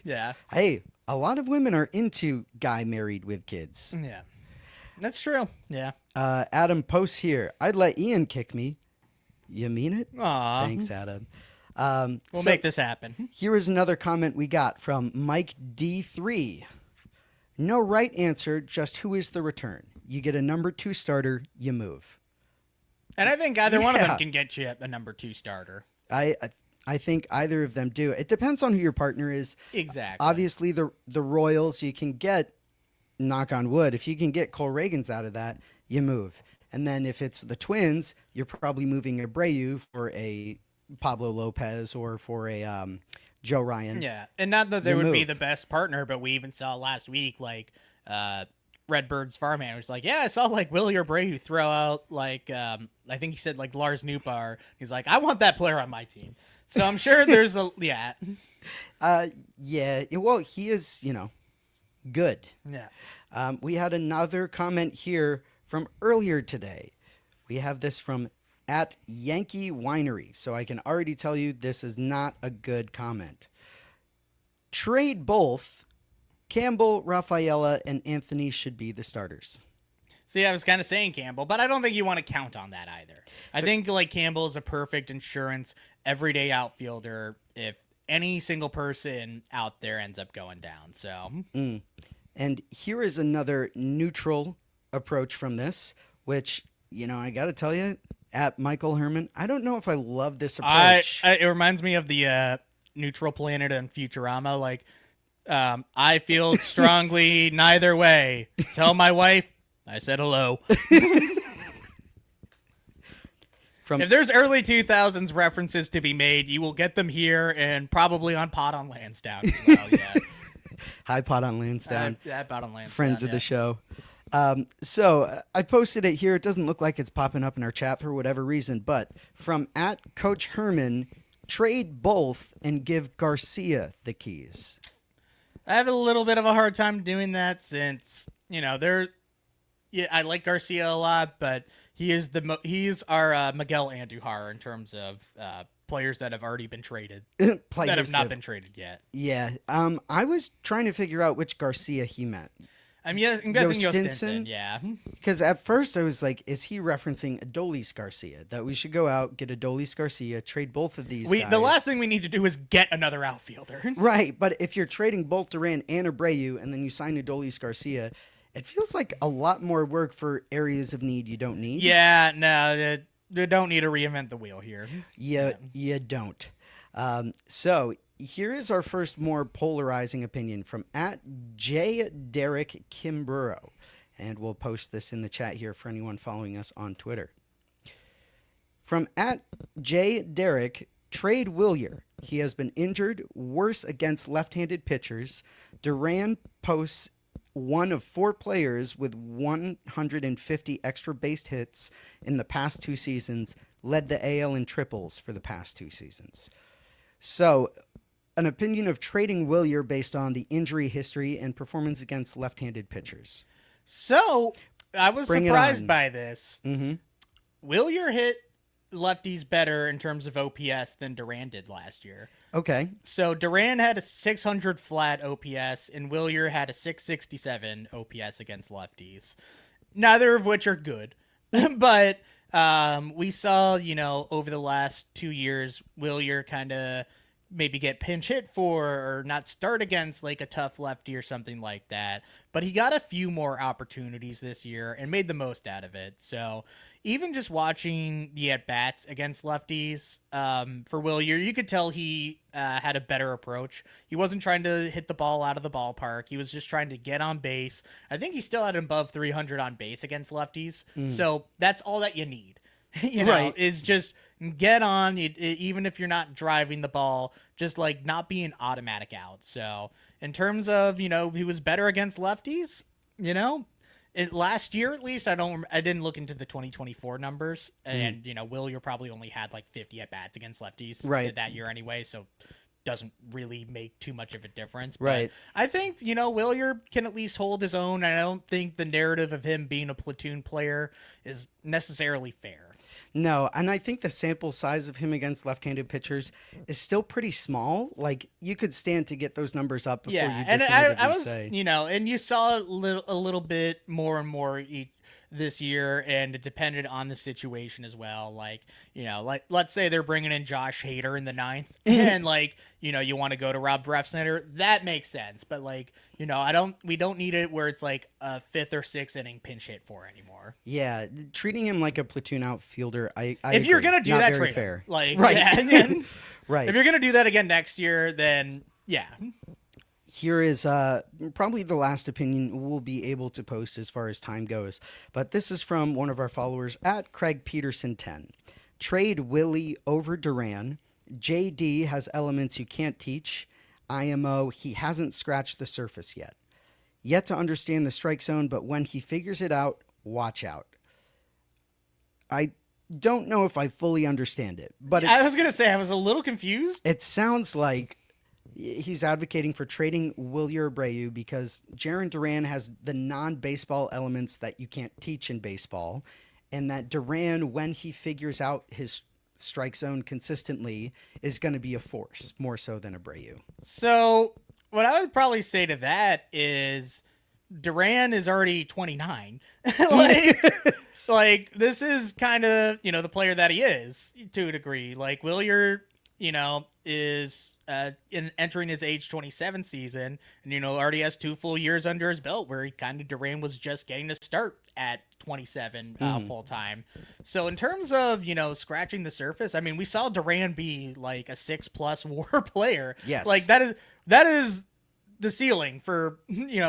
Speaker 3: Yeah.
Speaker 4: Hey, a lot of women are into guy married with kids.
Speaker 3: Yeah, that's true. Yeah.
Speaker 4: Adam posts here. I'd let Ian kick me. You mean it?
Speaker 3: Aw.
Speaker 4: Thanks, Adam.
Speaker 3: We'll make this happen.
Speaker 4: Here is another comment we got from Mike D3. No right answer, just who is the return. You get a number 2 starter, you move.
Speaker 3: And I think either one of them can get you a number 2 starter.
Speaker 4: I think either of them do. It depends on who your partner is.
Speaker 3: Exactly.
Speaker 4: Obviously, the Royals, you can get, knock on wood, if you can get Cole Reagans out of that, you move. And then if it's the Twins, you're probably moving Abreu for a Pablo Lopez or for a Joe Ryan.
Speaker 3: Yeah, and not that they would be the best partner, but we even saw last week, like, Redbird's farmhand was like, yeah, I saw, like, Willie Abreu throw out, like, I think he said, like, Lars Nootbaar. He's like, I want that player on my team. So I'm sure there's a, yeah.
Speaker 4: Yeah, well, he is, good.
Speaker 3: Yeah.
Speaker 4: We had another comment here from earlier today. We have this from @Yankee Winery. So I can already tell you this is not a good comment. Trade both. Campbell, Rafaela, and Anthony should be the starters.
Speaker 3: See, I was kind of saying Campbell, but I don't think you want to count on that either. I think like Campbell is a perfect insurance everyday outfielder if any single person out there ends up going down. So,
Speaker 4: And here is another neutral approach from this, which, I got to tell you, @Michael Herman, I don't know if I love this approach.
Speaker 3: It reminds me of the neutral planet in Futurama. Like, I feel strongly neither way. Tell my wife I said hello. If there's early 2000s references to be made, you will get them here and probably on Pot on Lansdowne as well. Yeah.
Speaker 4: Hi, Pot on Lansdowne.
Speaker 3: Pot on Lansdowne.
Speaker 4: Friends of the show. So I posted it here. It doesn't look like it's popping up in our chat for whatever reason, but from @Coach Herman, trade both and give Garcia the keys.
Speaker 3: I have a little bit of a hard time doing that since, I like Garcia a lot, but he's our Miguel Andujar in terms of players that have already been traded, that have not been traded yet.
Speaker 4: Yeah. I was trying to figure out which Garcia he meant.
Speaker 3: I'm guessing Yostinson. Yeah.
Speaker 4: Because at first I was like, is he referencing Adolis Garcia? That we should go out, get Adolis Garcia, trade both of these guys.
Speaker 3: The last thing we need to do is get another outfielder.
Speaker 4: Right, but if you're trading both Duran and Abreu and then you sign Adolis Garcia, it feels like a lot more work for areas of need you don't need.
Speaker 3: Yeah, no, you don't need to reinvent the wheel here.
Speaker 4: You don't. So here is our first more polarizing opinion from @Derek Kimburo. And we'll post this in the chat here for anyone following us on Twitter. From @Derek, trade Wilyer. He has been injured, worse against left-handed pitchers. Duran posts one of 4 players with 150 extra base hits in the past 2 seasons, led the AL in triples for the past 2 seasons. So, an opinion of trading Wilyer based on the injury history and performance against left-handed pitchers.
Speaker 3: So, I was surprised by this.
Speaker 4: Mm-hmm.
Speaker 3: Wilyer hit lefties better in terms of OPS than Duran did last year.
Speaker 4: Okay.
Speaker 3: So, Duran had a 600 flat OPS, and Wilyer had a 667 OPS against lefties. Neither of which are good. But we saw, over the last 2 years, Wilyer kind of maybe get pinch hit for or not start against like a tough lefty or something like that. But he got a few more opportunities this year and made the most out of it. So even just watching the at-bats against lefties for Wilyer, you could tell he had a better approach. He wasn't trying to hit the ball out of the ballpark. He was just trying to get on base. I think he still had above 300 on base against lefties. So that's all that you need.
Speaker 4: Right.
Speaker 3: Is just get on, even if you're not driving the ball, just like not being automatic out. So in terms of, he was better against lefties, last year at least. I didn't look into the 2024 numbers, and Wilyer probably only had like 50 at bats against lefties that year anyway, so doesn't really make too much of a difference. But
Speaker 4: right.
Speaker 3: I think, Wilyer can at least hold his own. I don't think the narrative of him being a platoon player is necessarily fair.
Speaker 4: No, and I think the sample size of him against left-handed pitchers is still pretty small. Like, you could stand to get those numbers up before you definitively
Speaker 3: and I was,
Speaker 4: say.
Speaker 3: And you saw a little bit more and more this year, and it depended on the situation as well. Like, let's say they're bringing in Josh Hader in the 9th, and you want to go to Rob Refsnyder, that makes sense. But we don't need it where it's like a 5th or 6th inning pinch hit for anymore.
Speaker 4: Yeah, treating him like a platoon outfielder, I
Speaker 3: if you're
Speaker 4: agree.
Speaker 3: gonna do
Speaker 4: Not
Speaker 3: that,
Speaker 4: very
Speaker 3: trade
Speaker 4: fair.
Speaker 3: him.
Speaker 4: Right.
Speaker 3: Yeah,
Speaker 4: right.
Speaker 3: If you're gonna do that again next year, then yeah.
Speaker 4: Here is probably the last opinion we'll be able to post as far as time goes. But this is from one of our followers @CraigPeterson10. Trade Willie over Duran. JD has elements you can't teach. IMO, he hasn't scratched the surface yet. Yet to understand the strike zone, but when he figures it out, watch out. I don't know if I fully understand it, but
Speaker 3: I was going to say I was a little confused.
Speaker 4: It sounds like he's advocating for trading Wilyer Abreu because Jarren Duran has the non-baseball elements that you can't teach in baseball, and that Duran, when he figures out his strike zone consistently, is going to be a force more so than Abreu.
Speaker 3: So what I would probably say to that is Duran is already 29. Like this is kind of, the player that he is to a degree. Like Wilyer, is entering his age 27 season and, already has 2 full years under his belt where Duran was just getting to start at 27 full time. So in terms of, scratching the surface, I mean, we saw Duran be like a 6+ WAR player.
Speaker 4: Yes.
Speaker 3: Like that is the ceiling for,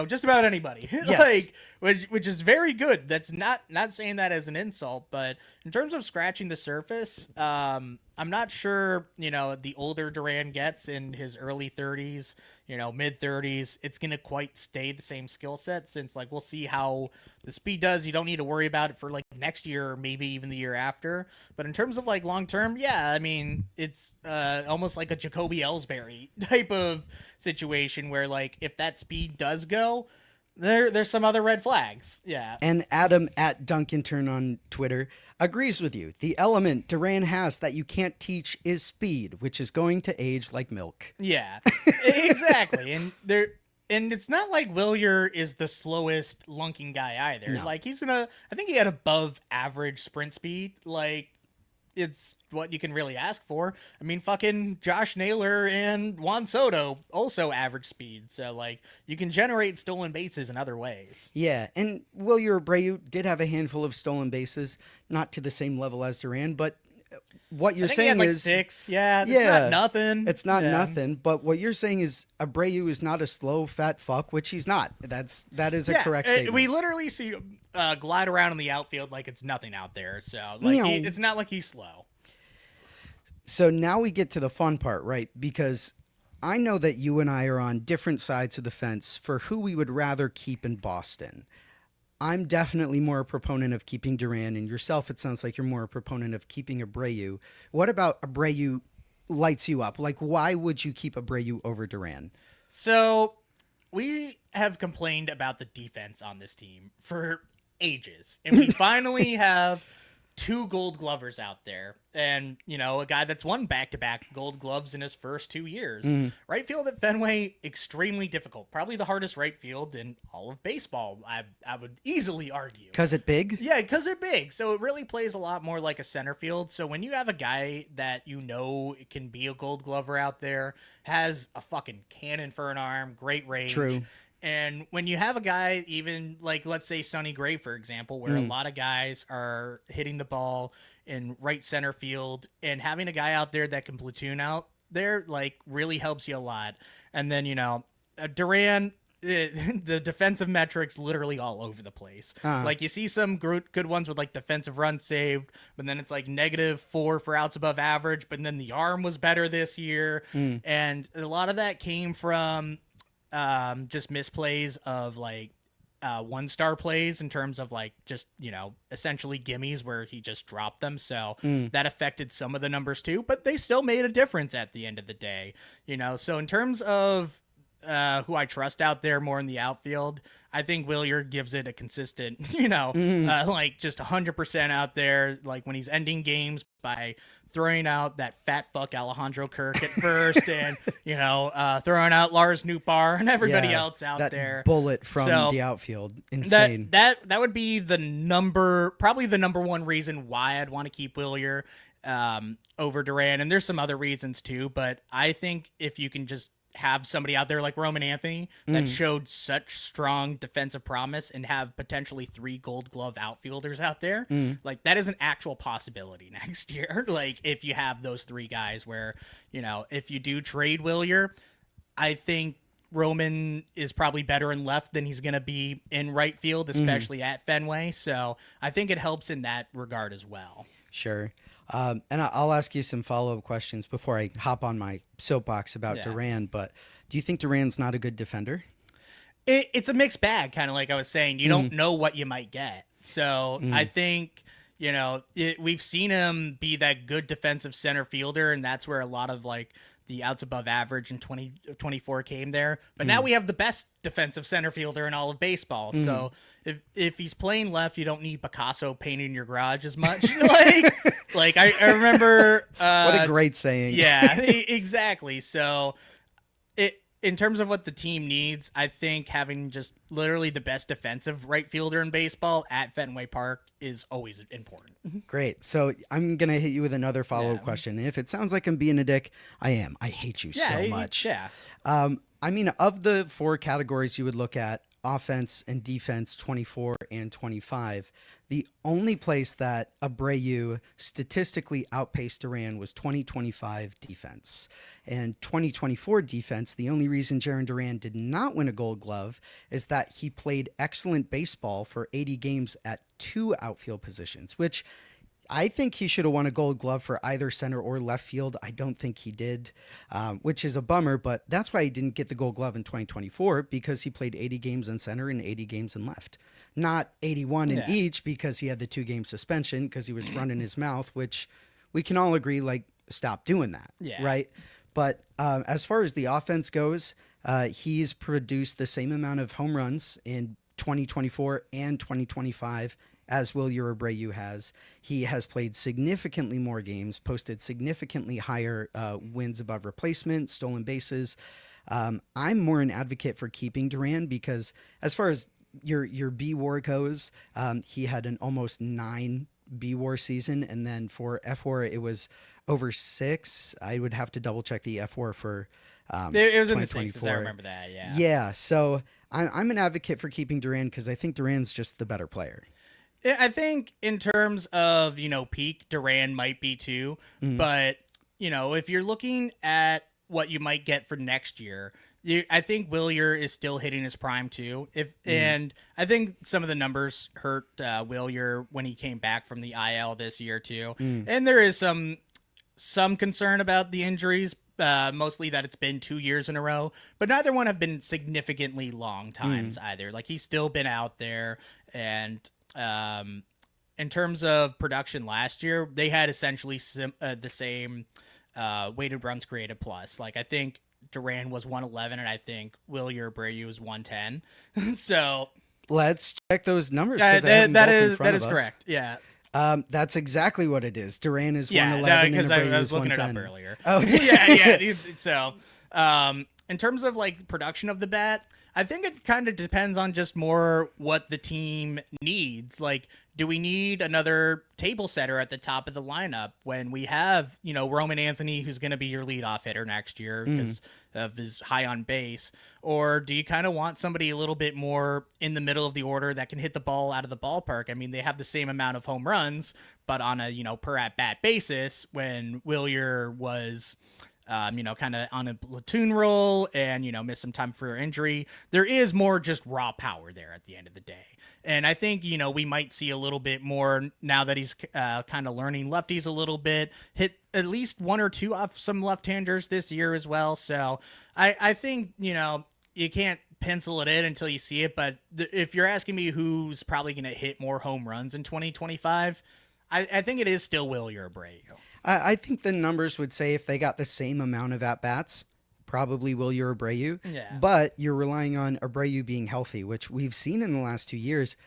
Speaker 3: just about anybody.
Speaker 4: Yes.
Speaker 3: which is very good. That's not saying that as an insult, but in terms of scratching the surface, I'm not sure, the older Duran gets in his early 30s, mid 30s, it's going to quite stay the same skill set since we'll see how the speed does. You don't need to worry about it for next year or maybe even the year after. But in terms of long term, yeah, I mean, it's almost like a Jacoby Ellsbury type of situation where if that speed does go, there's some other red flags. Yeah.
Speaker 4: And Adam @DuncanTurn on Twitter agrees with you. The element Duran has that you can't teach is speed, which is going to age like milk.
Speaker 3: Yeah, exactly. And And it's not like Willier is the slowest lunking guy either.
Speaker 4: No.
Speaker 3: Like I think he had above average sprint speed. Like it's what you can really ask for. I mean, fucking Josh Naylor and Juan Soto also average speed. So like you can generate stolen bases in other ways.
Speaker 4: Yeah, and Willier Abreu did have a handful of stolen bases, not to the same level as Duran, but what you're
Speaker 3: I think
Speaker 4: saying
Speaker 3: he had like
Speaker 4: is
Speaker 3: 6. Yeah, it's
Speaker 4: Yeah,
Speaker 3: not nothing.
Speaker 4: it's not
Speaker 3: Yeah.
Speaker 4: nothing. But what you're saying is Abreu is not a slow fat fuck, which he's not. That is a correct statement.
Speaker 3: We literally see glide around in the outfield like it's nothing out there. So like
Speaker 4: Meow.
Speaker 3: it's not like he's slow.
Speaker 4: So now we get to the fun part, right? Because I know that you and I are on different sides of the fence for who we would rather keep in Boston. I'm definitely more a proponent of keeping Duran, and yourself, it sounds like you're more a proponent of keeping Abreu. What about Abreu lights you up? Like, why would you keep Abreu over Duran?
Speaker 3: So we have complained about the defense on this team for ages, and we finally have 2 Gold Glovers out there, and a guy that's won back-to-back Gold Gloves in his first 2 years. Right field at Fenway, extremely difficult, probably the hardest right field in all of baseball. I would easily argue.
Speaker 4: Because it big?
Speaker 3: Yeah, because they're big, so it really plays a lot more like a center field. So when you have a guy that can be a Gold Glover out there, has a fucking cannon for an arm, great range.
Speaker 4: True.
Speaker 3: And when you have a guy, even like, let's say Sonny Gray, for example, where a lot of guys are hitting the ball in right center field, and having a guy out there that can platoon out there, like, really helps you a lot. And then, Duran, the defensive metrics literally all over the place. Like, you see some good ones with like defensive runs saved, but then it's like -4 for outs above average, but then the arm was better this year. And a lot of that came from just misplays of like 1-star plays in terms of like just essentially gimmies where he just dropped them, so that affected some of the numbers too, but they still made a difference at the end of the day. So in terms of who I trust out there more in the outfield, I think Willier gives it a consistent like just 100% out there, like when he's ending games by throwing out that fat fuck Alejandro Kirk at first, and throwing out Lars Nootbaar and everybody else out
Speaker 4: that
Speaker 3: there.
Speaker 4: Bullet from the outfield, insane.
Speaker 3: That would be probably the number one reason why I'd want to keep Willier over Duran, and there's some other reasons too, but I think if you can just have somebody out there like Roman Anthony that showed such strong defensive promise and have potentially 3 Gold Glove outfielders out there, like that is an actual possibility next year. Like if you have those 3 guys where, if you do trade Willier, I think Roman is probably better in left than he's going to be in right field, especially at Fenway. So I think it helps in that regard as well.
Speaker 4: Sure. And I'll ask you some follow-up questions before I hop on my soapbox about Duran, but do you think Duran's not a good defender?
Speaker 3: It's a mixed bag, kind of like I was saying. You don't know what you might get. So I think, we've seen him be that good defensive center fielder, and that's where a lot of like the outs above average in 2024 came there. But now we have the best defensive center fielder in all of baseball. So if he's playing left, you don't need Picasso painting your garage as much. like I remember.
Speaker 4: What a great saying.
Speaker 3: Yeah, exactly. So in terms of what the team needs, I think having just literally the best defensive right fielder in baseball at Fenway Park is always important.
Speaker 4: Great. So I'm going to hit you with another follow-up question. If it sounds like I'm being a dick, I am. I hate you so much.
Speaker 3: Yeah.
Speaker 4: I mean, of the 4 categories you would look at, offense and defense 24 and 25, the only place that Abreu statistically outpaced Duran was 2025 defense. And 2024 defense, the only reason Jarren Duran did not win a Gold Glove is that he played excellent baseball for 80 games at 2 outfield positions, which I think he should have won a Gold Glove for either center or left field. I don't think he did, which is a bummer, but that's why he didn't get the Gold Glove in 2024, because he played 80 games in center and 80 games in left. Not 81 in each, because he had the 2-game suspension because he was running his mouth, which we can all agree, like, stop doing that, right? But as far as the offense goes, he's produced the same amount of home runs in 2024 and 2025 as Willier Abreu has. He has played significantly more games, posted significantly higher wins above replacement, stolen bases. I'm more an advocate for keeping Duran because as far as your B War goes, he had an almost 9 B War season, and then for F War it was over 6. I would have to double check the F War for.
Speaker 3: It was in the 6s. I remember that. Yeah.
Speaker 4: Yeah. So I'm an advocate for keeping Duran because I think Duran's just the better player.
Speaker 3: I think in terms of, peak, Duran might be too. But, if you're looking at what you might get for next year, I think Willier is still hitting his prime too. And I think some of the numbers hurt Willier when he came back from the IL this year too. And there is some concern about the injuries, mostly that it's been 2 years in a row, but neither one have been significantly long times either. Like he's still been out there, and in terms of production last year, they had essentially the same weighted runs created plus. Like I think Duran was 111, and I think Willier Abreu was 110. So
Speaker 4: let's check those numbers.
Speaker 3: That is correct. Yeah.
Speaker 4: That's exactly what it is. Duran is 111
Speaker 3: because
Speaker 4: and Abreu
Speaker 3: I was
Speaker 4: is
Speaker 3: looking
Speaker 4: 110.
Speaker 3: it up earlier.
Speaker 4: Oh,
Speaker 3: yeah. So, in terms of like production of the bat, I think it kind of depends on just more what the team needs. Like, do we need another table setter at the top of the lineup when we have, Roman Anthony, who's going to be your leadoff hitter next year because of his high on base? Or do you kind of want somebody a little bit more in the middle of the order that can hit the ball out of the ballpark? I mean, they have the same amount of home runs, but on a, per at bat basis, when Willier was kind of on a platoon role and, missed some time for injury, there is more just raw power there at the end of the day. And I think, we might see a little bit more now that he's kind of learning lefties a little bit, hit at least 1 or 2 off some left-handers this year as well. So I think, you can't pencil it in until you see it. But if you're asking me who's probably going to hit more home runs in 2025, I think it is still Willier Abreu.
Speaker 4: I think the numbers would say if they got the same amount of at-bats, probably Willier Abreu.
Speaker 3: Yeah.
Speaker 4: But you're relying on Abreu being healthy, which we've seen in the last 2 years.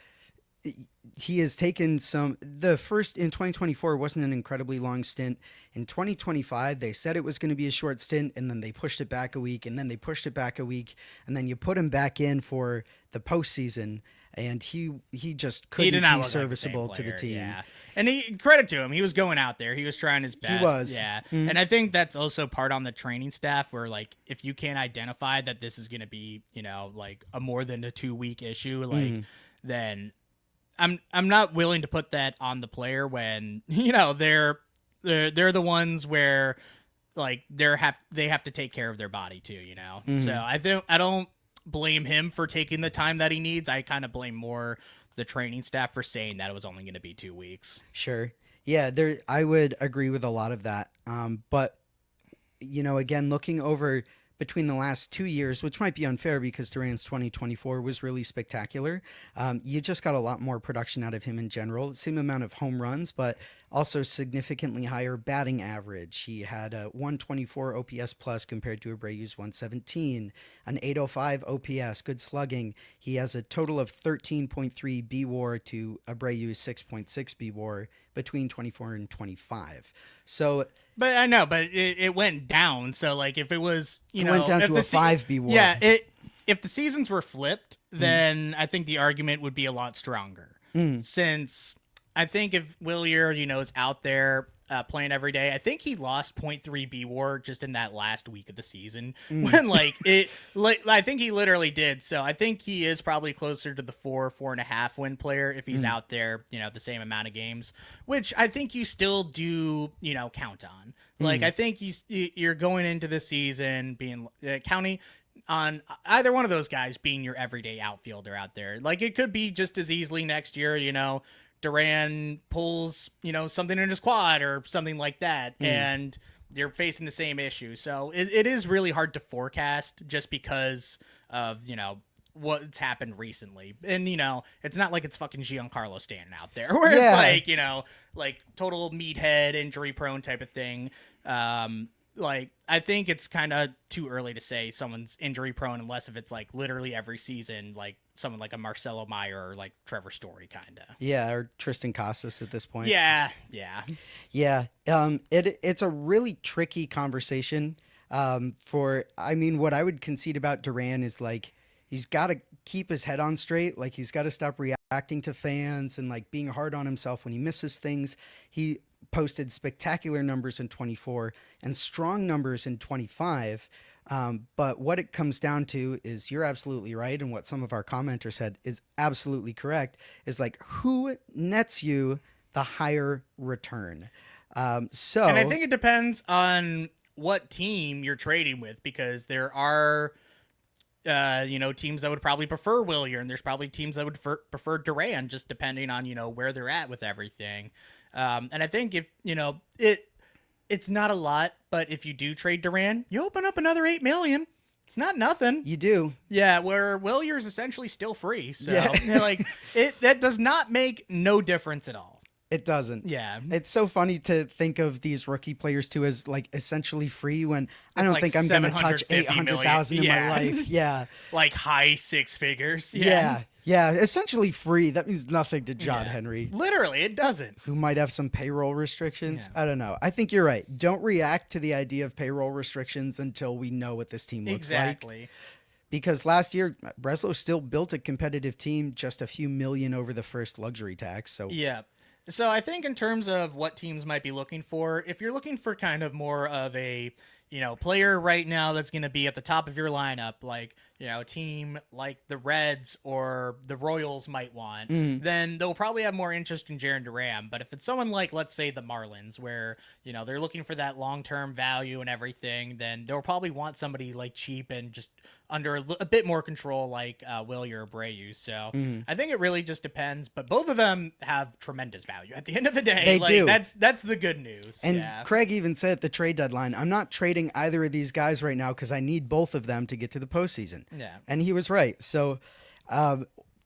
Speaker 4: He has taken the first in 2024 wasn't an incredibly long stint. In 2025, they said it was going to be a short stint, and then they pushed it back a week, and then they pushed it back a week, and then you put him back in for the postseason, and he just couldn't be serviceable to the team.
Speaker 3: Yeah. And credit to him, he was going out there. He was trying his best.
Speaker 4: He was.
Speaker 3: Yeah. And I think that's also part on the training staff where, like, if you can't identify that this is going to be, like a more than a 2-week issue, like, then I'm not willing to put that on the player when, they're the ones where, like, they have to take care of their body too, So I don't blame him for taking the time that he needs. I kind of blame more the training staff for saying that it was only going to be 2 weeks.
Speaker 4: Sure. Yeah, I would agree with a lot of that. But, again, looking over between the last 2 years, which might be unfair because Duran's 2024 was really spectacular. You just got a lot more production out of him in general. Same amount of home runs, but also significantly higher batting average. He had a 124 OPS plus compared to Abreu's 117, an 805 OPS, good slugging. He has a total of 13.3 B WAR to Abreu's 6.6 B WAR between 24 and 25. So,
Speaker 3: but I know, but it went down. So, like, if it was,
Speaker 4: it went down to a 5 B WAR.
Speaker 3: Yeah, if the seasons were flipped, then I think the argument would be a lot stronger. Since I think if Willier, is out there playing every day, I think he lost 0.3 B WAR just in that last week of the season when I think he literally did. So I think he is probably closer to the 4.5 win player if he's out there, the same amount of games, which I think you still do, count on. Like, I think you're going into the season being counting on either one of those guys being your everyday outfielder out there. Like, it could be just as easily next year, Duran pulls, something in his quad or something like that, and you're facing the same issue. So it is really hard to forecast just because of, what's happened recently. And, it's not like it's fucking Giancarlo Stanton out there where it's like, like total meathead, injury prone type of thing. Like, I think it's kind of too early to say someone's injury prone unless if it's like literally every season, like someone like a Marcelo Meyer or like Trevor Story kind of.
Speaker 4: Yeah, or Tristan Casas at this point.
Speaker 3: Yeah.
Speaker 4: It's a really tricky conversation What I would concede about Duran is like he's got to keep his head on straight. Like he's got to stop reacting to fans and like being hard on himself when he misses things. He posted spectacular numbers in 24 and strong numbers in 25. But what it comes down to is you're absolutely right. And what some of our commenters said is absolutely correct is like who nets you the higher return. And
Speaker 3: I think it depends on what team you're trading with, because there are, teams that would probably prefer Willier, and there's probably teams that would prefer Duran, just depending on, where they're at with everything. And I think if, it's not a lot, but if you do trade Duran, you open up another $8 million. It's not nothing.
Speaker 4: You do.
Speaker 3: Yeah, where Willier is essentially still free. So
Speaker 4: Yeah.
Speaker 3: that does not make no difference at all.
Speaker 4: It doesn't.
Speaker 3: Yeah.
Speaker 4: It's so funny to think of these rookie players too as like essentially free when I don't think I'm going to touch 800,000 in my life. Yeah.
Speaker 3: Like high six figures.
Speaker 4: Yeah. Essentially free. That means nothing to John Henry.
Speaker 3: Literally, it doesn't.
Speaker 4: Who might have some payroll restrictions. Yeah. I don't know. I think you're right. Don't react to the idea of payroll restrictions until we know what this team looks like. Because last year, Breslow still built a competitive team, just a few million over the first luxury tax. So
Speaker 3: yeah. So I think in terms of what teams might be looking for, if you're looking for kind of more of a, player right now that's going to be at the top of your lineup, like, a team like the Reds or the Royals might want, then they'll probably have more interest in Jarren Duran. But if it's someone like, let's say, the Marlins, where, they're looking for that long-term value and everything, then they'll probably want somebody like cheap and just under a bit more control, like Willier or Abreu. So I think it really just depends. But both of them have tremendous value at the end of the day.
Speaker 4: They do.
Speaker 3: That's the good news.
Speaker 4: And Craig even said at the trade deadline, I'm not trading either of these guys right now because I need both of them to get to the postseason.
Speaker 3: Yeah.
Speaker 4: And he was right. So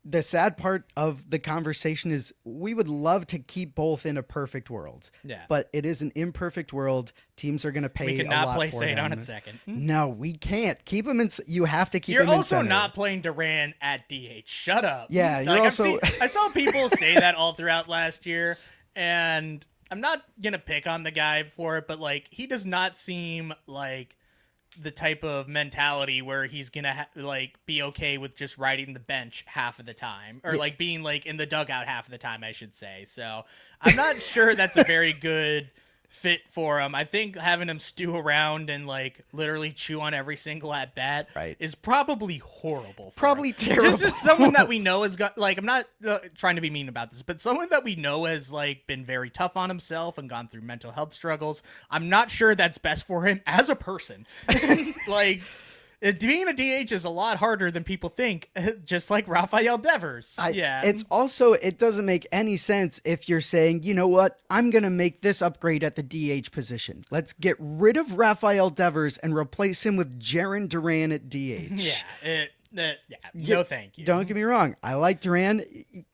Speaker 4: the sad part of the conversation is we would love to keep both in a perfect world.
Speaker 3: Yeah.
Speaker 4: But it is an imperfect world. Teams are going to pay a lot for them.
Speaker 3: We cannot play Sade on at second.
Speaker 4: No, we can't. Keep him in. You have to keep him in
Speaker 3: You're also
Speaker 4: center.
Speaker 3: not playing Duran at DH. Shut up.
Speaker 4: Yeah, you're also...
Speaker 3: I saw people say that all throughout last year, and I'm not going to pick on the guy for it, but, he does not seem like the type of mentality where he's gonna be okay with just riding the bench half of the time, or being in the dugout half of the time, I should say. So I'm not sure that's a very good fit for him. I think having him stew around and literally chew on every single at bat is probably horrible.
Speaker 4: Probably terrible.
Speaker 3: Just someone that we know has got I'm not trying to be mean about this, but someone that we know has been very tough on himself and gone through mental health struggles. I'm not sure that's best for him as a person. Being a DH is a lot harder than people think, just like Rafael Devers.
Speaker 4: It's also, it doesn't make any sense if you're saying, you know what, I'm going to make this upgrade at the DH position. Let's get rid of Rafael Devers and replace him with Jarren Duran at DH.
Speaker 3: No thank you.
Speaker 4: Don't get me wrong. I like Duran.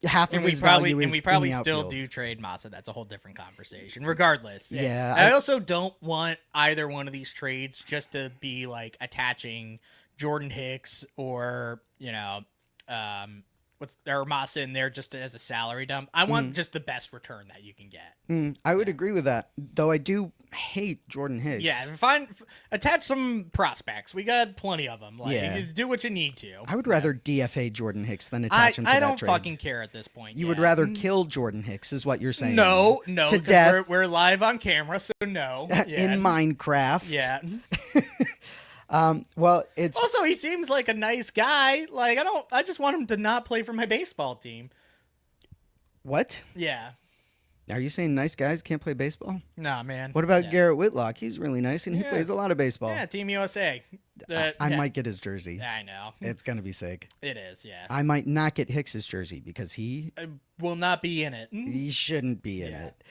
Speaker 4: Half of his value is
Speaker 3: and we probably
Speaker 4: in the
Speaker 3: still
Speaker 4: outfield.
Speaker 3: do trade Massa. That's a whole different conversation. Regardless.
Speaker 4: Yeah.
Speaker 3: I also don't want either one of these trades just to be attaching Jordan Hicks or, or Massa in there just as a salary dump. I want just the best return that you can get.
Speaker 4: I would agree with that, though I do hate Jordan Hicks.
Speaker 3: Yeah, attach some prospects. We got plenty of them. Do what you need to.
Speaker 4: I would rather DFA Jordan Hicks than attach him to that trade.
Speaker 3: I don't fucking care at this point.
Speaker 4: You would rather kill Jordan Hicks is what you're saying.
Speaker 3: No,
Speaker 4: to death.
Speaker 3: We're live on camera, so no.
Speaker 4: In Minecraft.
Speaker 3: Yeah.
Speaker 4: Well, it's
Speaker 3: also, he seems like a nice guy. I just want him to not play for my baseball team.
Speaker 4: What?
Speaker 3: Yeah.
Speaker 4: Are you saying nice guys can't play baseball?
Speaker 3: Nah, man.
Speaker 4: What about Garrett Whitlock? He's really nice and he plays a lot of baseball.
Speaker 3: Yeah, Team USA.
Speaker 4: I might get his jersey.
Speaker 3: I know.
Speaker 4: It's going to be sick.
Speaker 3: It is, yeah.
Speaker 4: I might not get Hicks's jersey because he
Speaker 3: will not be in it.
Speaker 4: He shouldn't be in it.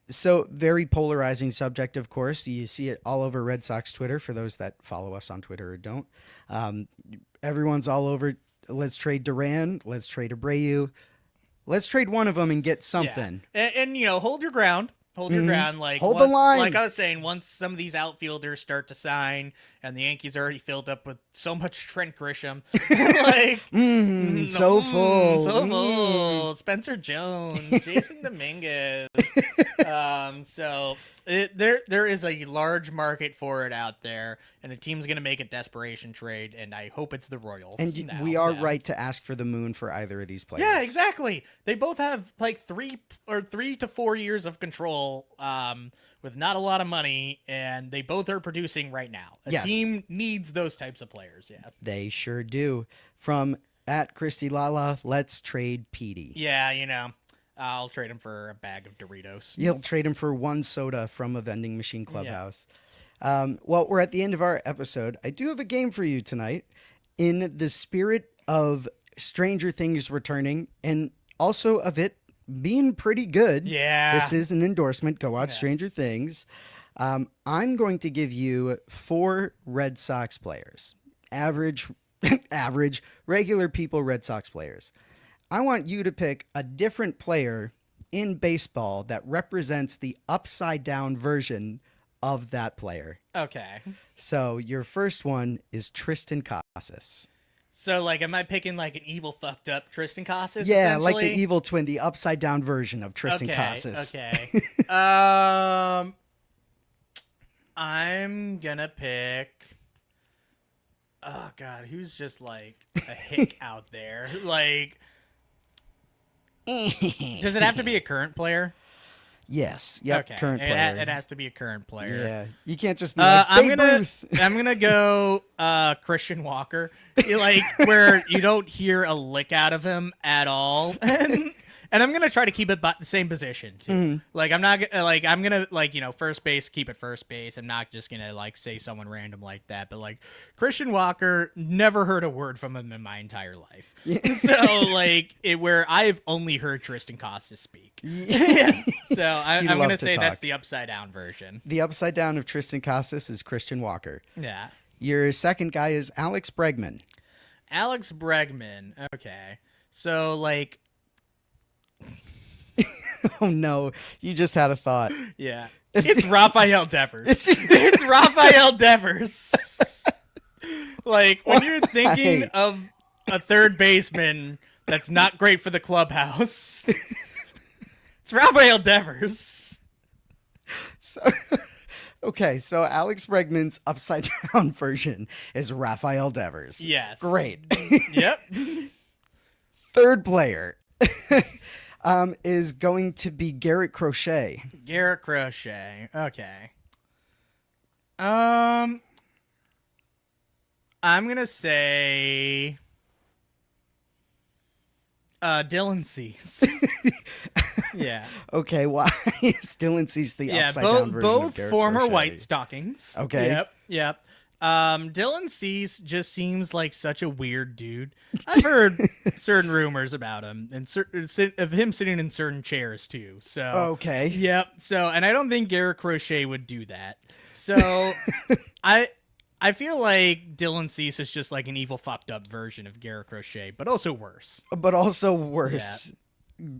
Speaker 4: So very polarizing subject, of course. You see it all over Red Sox Twitter for those that follow us on Twitter or don't. Everyone's all over. Let's trade Duran. Let's trade Abreu. Let's trade one of them and get something.
Speaker 3: Yeah. And hold your ground. Hold your ground.
Speaker 4: Hold the line.
Speaker 3: Like I was saying, once some of these outfielders start to sign and the Yankees are already filled up with so much Trent Grisham.
Speaker 4: So full.
Speaker 3: So full. Spencer Jones. Jason Dominguez. So there is a large market for it out there, and a team's going to make a desperation trade, and I hope it's the Royals.
Speaker 4: And we are right to ask for the moon for either of these players.
Speaker 3: Yeah, exactly. They both have like 3 to 4 years of control, with not a lot of money, and they both are producing right now. A team needs those types of players. Yeah,
Speaker 4: they sure do. From at Christy Lala, let's trade Petey.
Speaker 3: Yeah, I'll trade him for a bag of Doritos.
Speaker 4: You'll trade him for 1 soda from a vending machine clubhouse. Yeah. Well, we're at the end of our episode. I do have a game for you tonight. In the spirit of Stranger Things returning, and also of it being pretty good.
Speaker 3: Yeah.
Speaker 4: This is an endorsement. Go watch Stranger Things. I'm going to give you 4 Red Sox players. Average, regular people Red Sox players. I want you to pick a different player in baseball that represents the upside down version of that player.
Speaker 3: Okay.
Speaker 4: So your first one is Tristan Casas.
Speaker 3: So, like, am I picking, like, an evil, fucked up Tristan Casas?
Speaker 4: Yeah, like the evil twin, the upside down version of Tristan Casas.
Speaker 3: Okay. I'm gonna pick. Oh God, who's just like a hick out there? Like, does it have to be a current player?
Speaker 4: Yes. Yep.
Speaker 3: Okay.
Speaker 4: Current player.
Speaker 3: It has to be a current player.
Speaker 4: Yeah. You can't just be like, Babe Ruth.
Speaker 3: I'm gonna go Christian Walker. Like, where you don't hear a lick out of him at all. And I'm gonna try to keep it the same position too. Mm-hmm. Like, I'm gonna first base, keep it first base. I'm not just gonna like say someone random like that. But like Christian Walker, never heard a word from him in my entire life. Yeah. So like where I've only heard Tristan Casas speak. Yeah. So I'm gonna say that's the upside down version.
Speaker 4: The upside down of Tristan Casas is Christian Walker.
Speaker 3: Yeah.
Speaker 4: Your second guy is Alex Bregman.
Speaker 3: Alex Bregman. Okay. So like.
Speaker 4: Oh no, you just had a thought.
Speaker 3: Yeah. It's Rafael Devers. It's Rafael Devers. Like, when you're thinking of a third baseman that's not great for the clubhouse, it's Rafael Devers.
Speaker 4: So Alex Bregman's upside down version is Rafael Devers.
Speaker 3: Yes.
Speaker 4: Great.
Speaker 3: Yep.
Speaker 4: Third player. Is going to be Garrett Crochet.
Speaker 3: Garrett Crochet. Okay. I'm gonna say Dylan Cease. Yeah.
Speaker 4: Okay. Why is Dylan Cease the upside down version of Garrett
Speaker 3: both former
Speaker 4: Crochet?
Speaker 3: White Stockings.
Speaker 4: Okay.
Speaker 3: Yep. Dylan Cease just seems like such a weird dude. I've heard certain rumors about him and of him sitting in certain chairs too. So
Speaker 4: okay.
Speaker 3: Yep. So, and I don't think Garrett Crochet would do that. So I feel like Dylan Cease is just like an evil fucked up version of Garrett Crochet, but also worse.
Speaker 4: Yeah.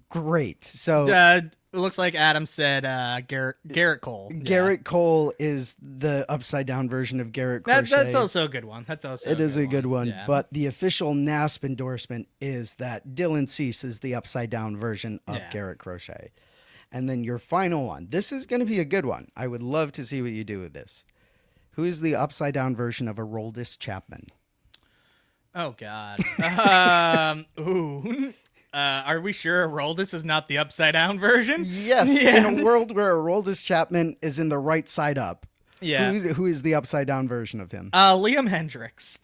Speaker 4: Great. So
Speaker 3: it looks like Adam said Garrett Cole.
Speaker 4: Garrett Cole is the upside down version of Garrett Crochet.
Speaker 3: That's also a good one.
Speaker 4: It is a good one. Yeah. But the official NASP endorsement is that Dylan Cease is the upside down version of Garrett Crochet. And then your final one. This is going to be a good one. I would love to see what you do with this. Who is the upside down version of Aroldis Chapman?
Speaker 3: Oh God. Ooh. Are we sure Aroldis is not the upside down version?
Speaker 4: Yes. Yeah. In a world where Aroldis Chapman is in the right side up.
Speaker 3: Yeah.
Speaker 4: Who is the upside down version of him?
Speaker 3: Liam Hendricks.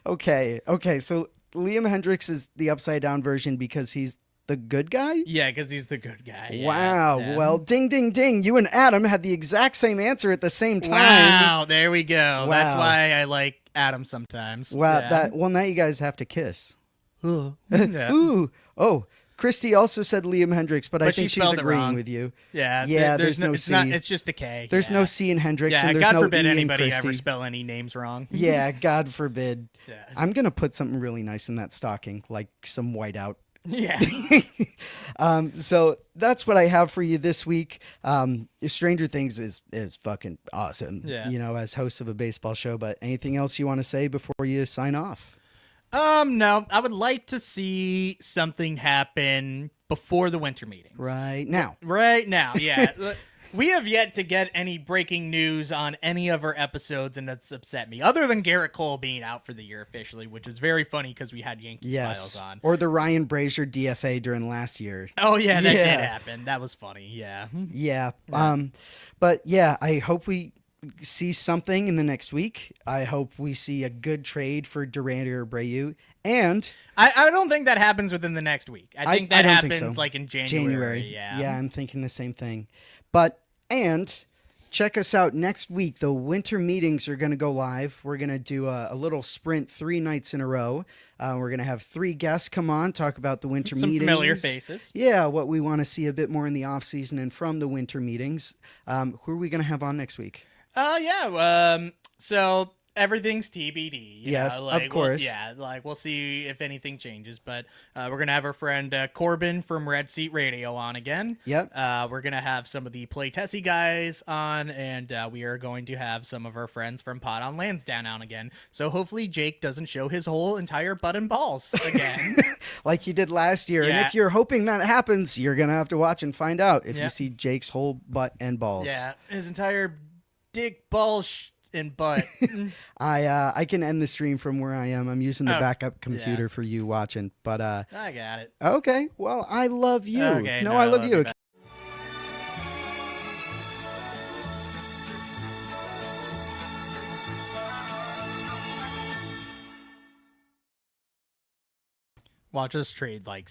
Speaker 4: Okay. So Liam Hendricks is the upside down version because he's the good guy?
Speaker 3: Yeah, because he's the good guy. Yeah.
Speaker 4: Wow. Yeah. Well, ding, ding, ding. You and Adam had the exact same answer at the same time.
Speaker 3: Wow. There we go. Wow. That's why I like Adam sometimes.
Speaker 4: Wow. Yeah. Well, now you guys have to kiss.
Speaker 3: Yeah.
Speaker 4: Ooh. Oh, Christy also said Liam Hendricks, but I think she's agreeing with you.
Speaker 3: Yeah.
Speaker 4: Yeah. There's no C.
Speaker 3: It's just a K.
Speaker 4: There's no C in Hendricks.
Speaker 3: Yeah.
Speaker 4: And there's
Speaker 3: God
Speaker 4: no
Speaker 3: forbid
Speaker 4: E
Speaker 3: anybody
Speaker 4: in Christy.
Speaker 3: ever spell any names wrong.
Speaker 4: Yeah. God forbid.
Speaker 3: Yeah.
Speaker 4: I'm gonna put something really nice in that stocking, like some whiteout.
Speaker 3: Yeah.
Speaker 4: So that's what I have for you this week. Stranger Things is fucking awesome.
Speaker 3: Yeah.
Speaker 4: You know, as host of a baseball show. But anything else you want to say before you sign off?
Speaker 3: No, I would like to see something happen before the winter meetings.
Speaker 4: Right now.
Speaker 3: Right now, yeah. We have yet to get any breaking news on any of our episodes, and that's upset me. Other than Garrett Cole being out for the year officially, which is very funny because we had Yankees Files on.
Speaker 4: Or the Ryan Brazier DFA during last year.
Speaker 3: Oh, yeah, that did happen. That was funny, yeah.
Speaker 4: Yeah. But yeah, I hope we see something in the next week. I hope we see a good trade for Duran or Abreu. And
Speaker 3: I don't think that happens within the next week. I think that happens
Speaker 4: so.
Speaker 3: like in January.
Speaker 4: Yeah, I'm thinking the same thing. And check us out next week. The winter meetings are going to go live. We're going to do a little sprint 3 nights in a row. We're going to have 3 guests come on, talk about the winter meetings.
Speaker 3: Some familiar faces.
Speaker 4: Yeah, what we want to see a bit more in the off season and from the winter meetings. Who are we going to have on next week?
Speaker 3: So everything's TBD.
Speaker 4: Yes, of course.
Speaker 3: We'll see if anything changes. But we're gonna have our friend Corbin from Red Seat Radio on again.
Speaker 4: Yep.
Speaker 3: We're gonna have some of the Play Tessie guys on, and we are going to have some of our friends from Pot on Lansdowne on again. So hopefully Jake doesn't show his whole entire butt and balls again,
Speaker 4: like he did last year.
Speaker 3: Yeah.
Speaker 4: And if you're hoping that happens, you're gonna have to watch and find out if you see Jake's whole butt and balls.
Speaker 3: Yeah, his entire dick, balls, and butt.
Speaker 4: I can end the stream from where I am. I'm using the backup computer for you watching, but
Speaker 3: I got it.
Speaker 4: Okay, well, I love you.
Speaker 3: Okay,
Speaker 4: I love you.
Speaker 3: Watch us trade like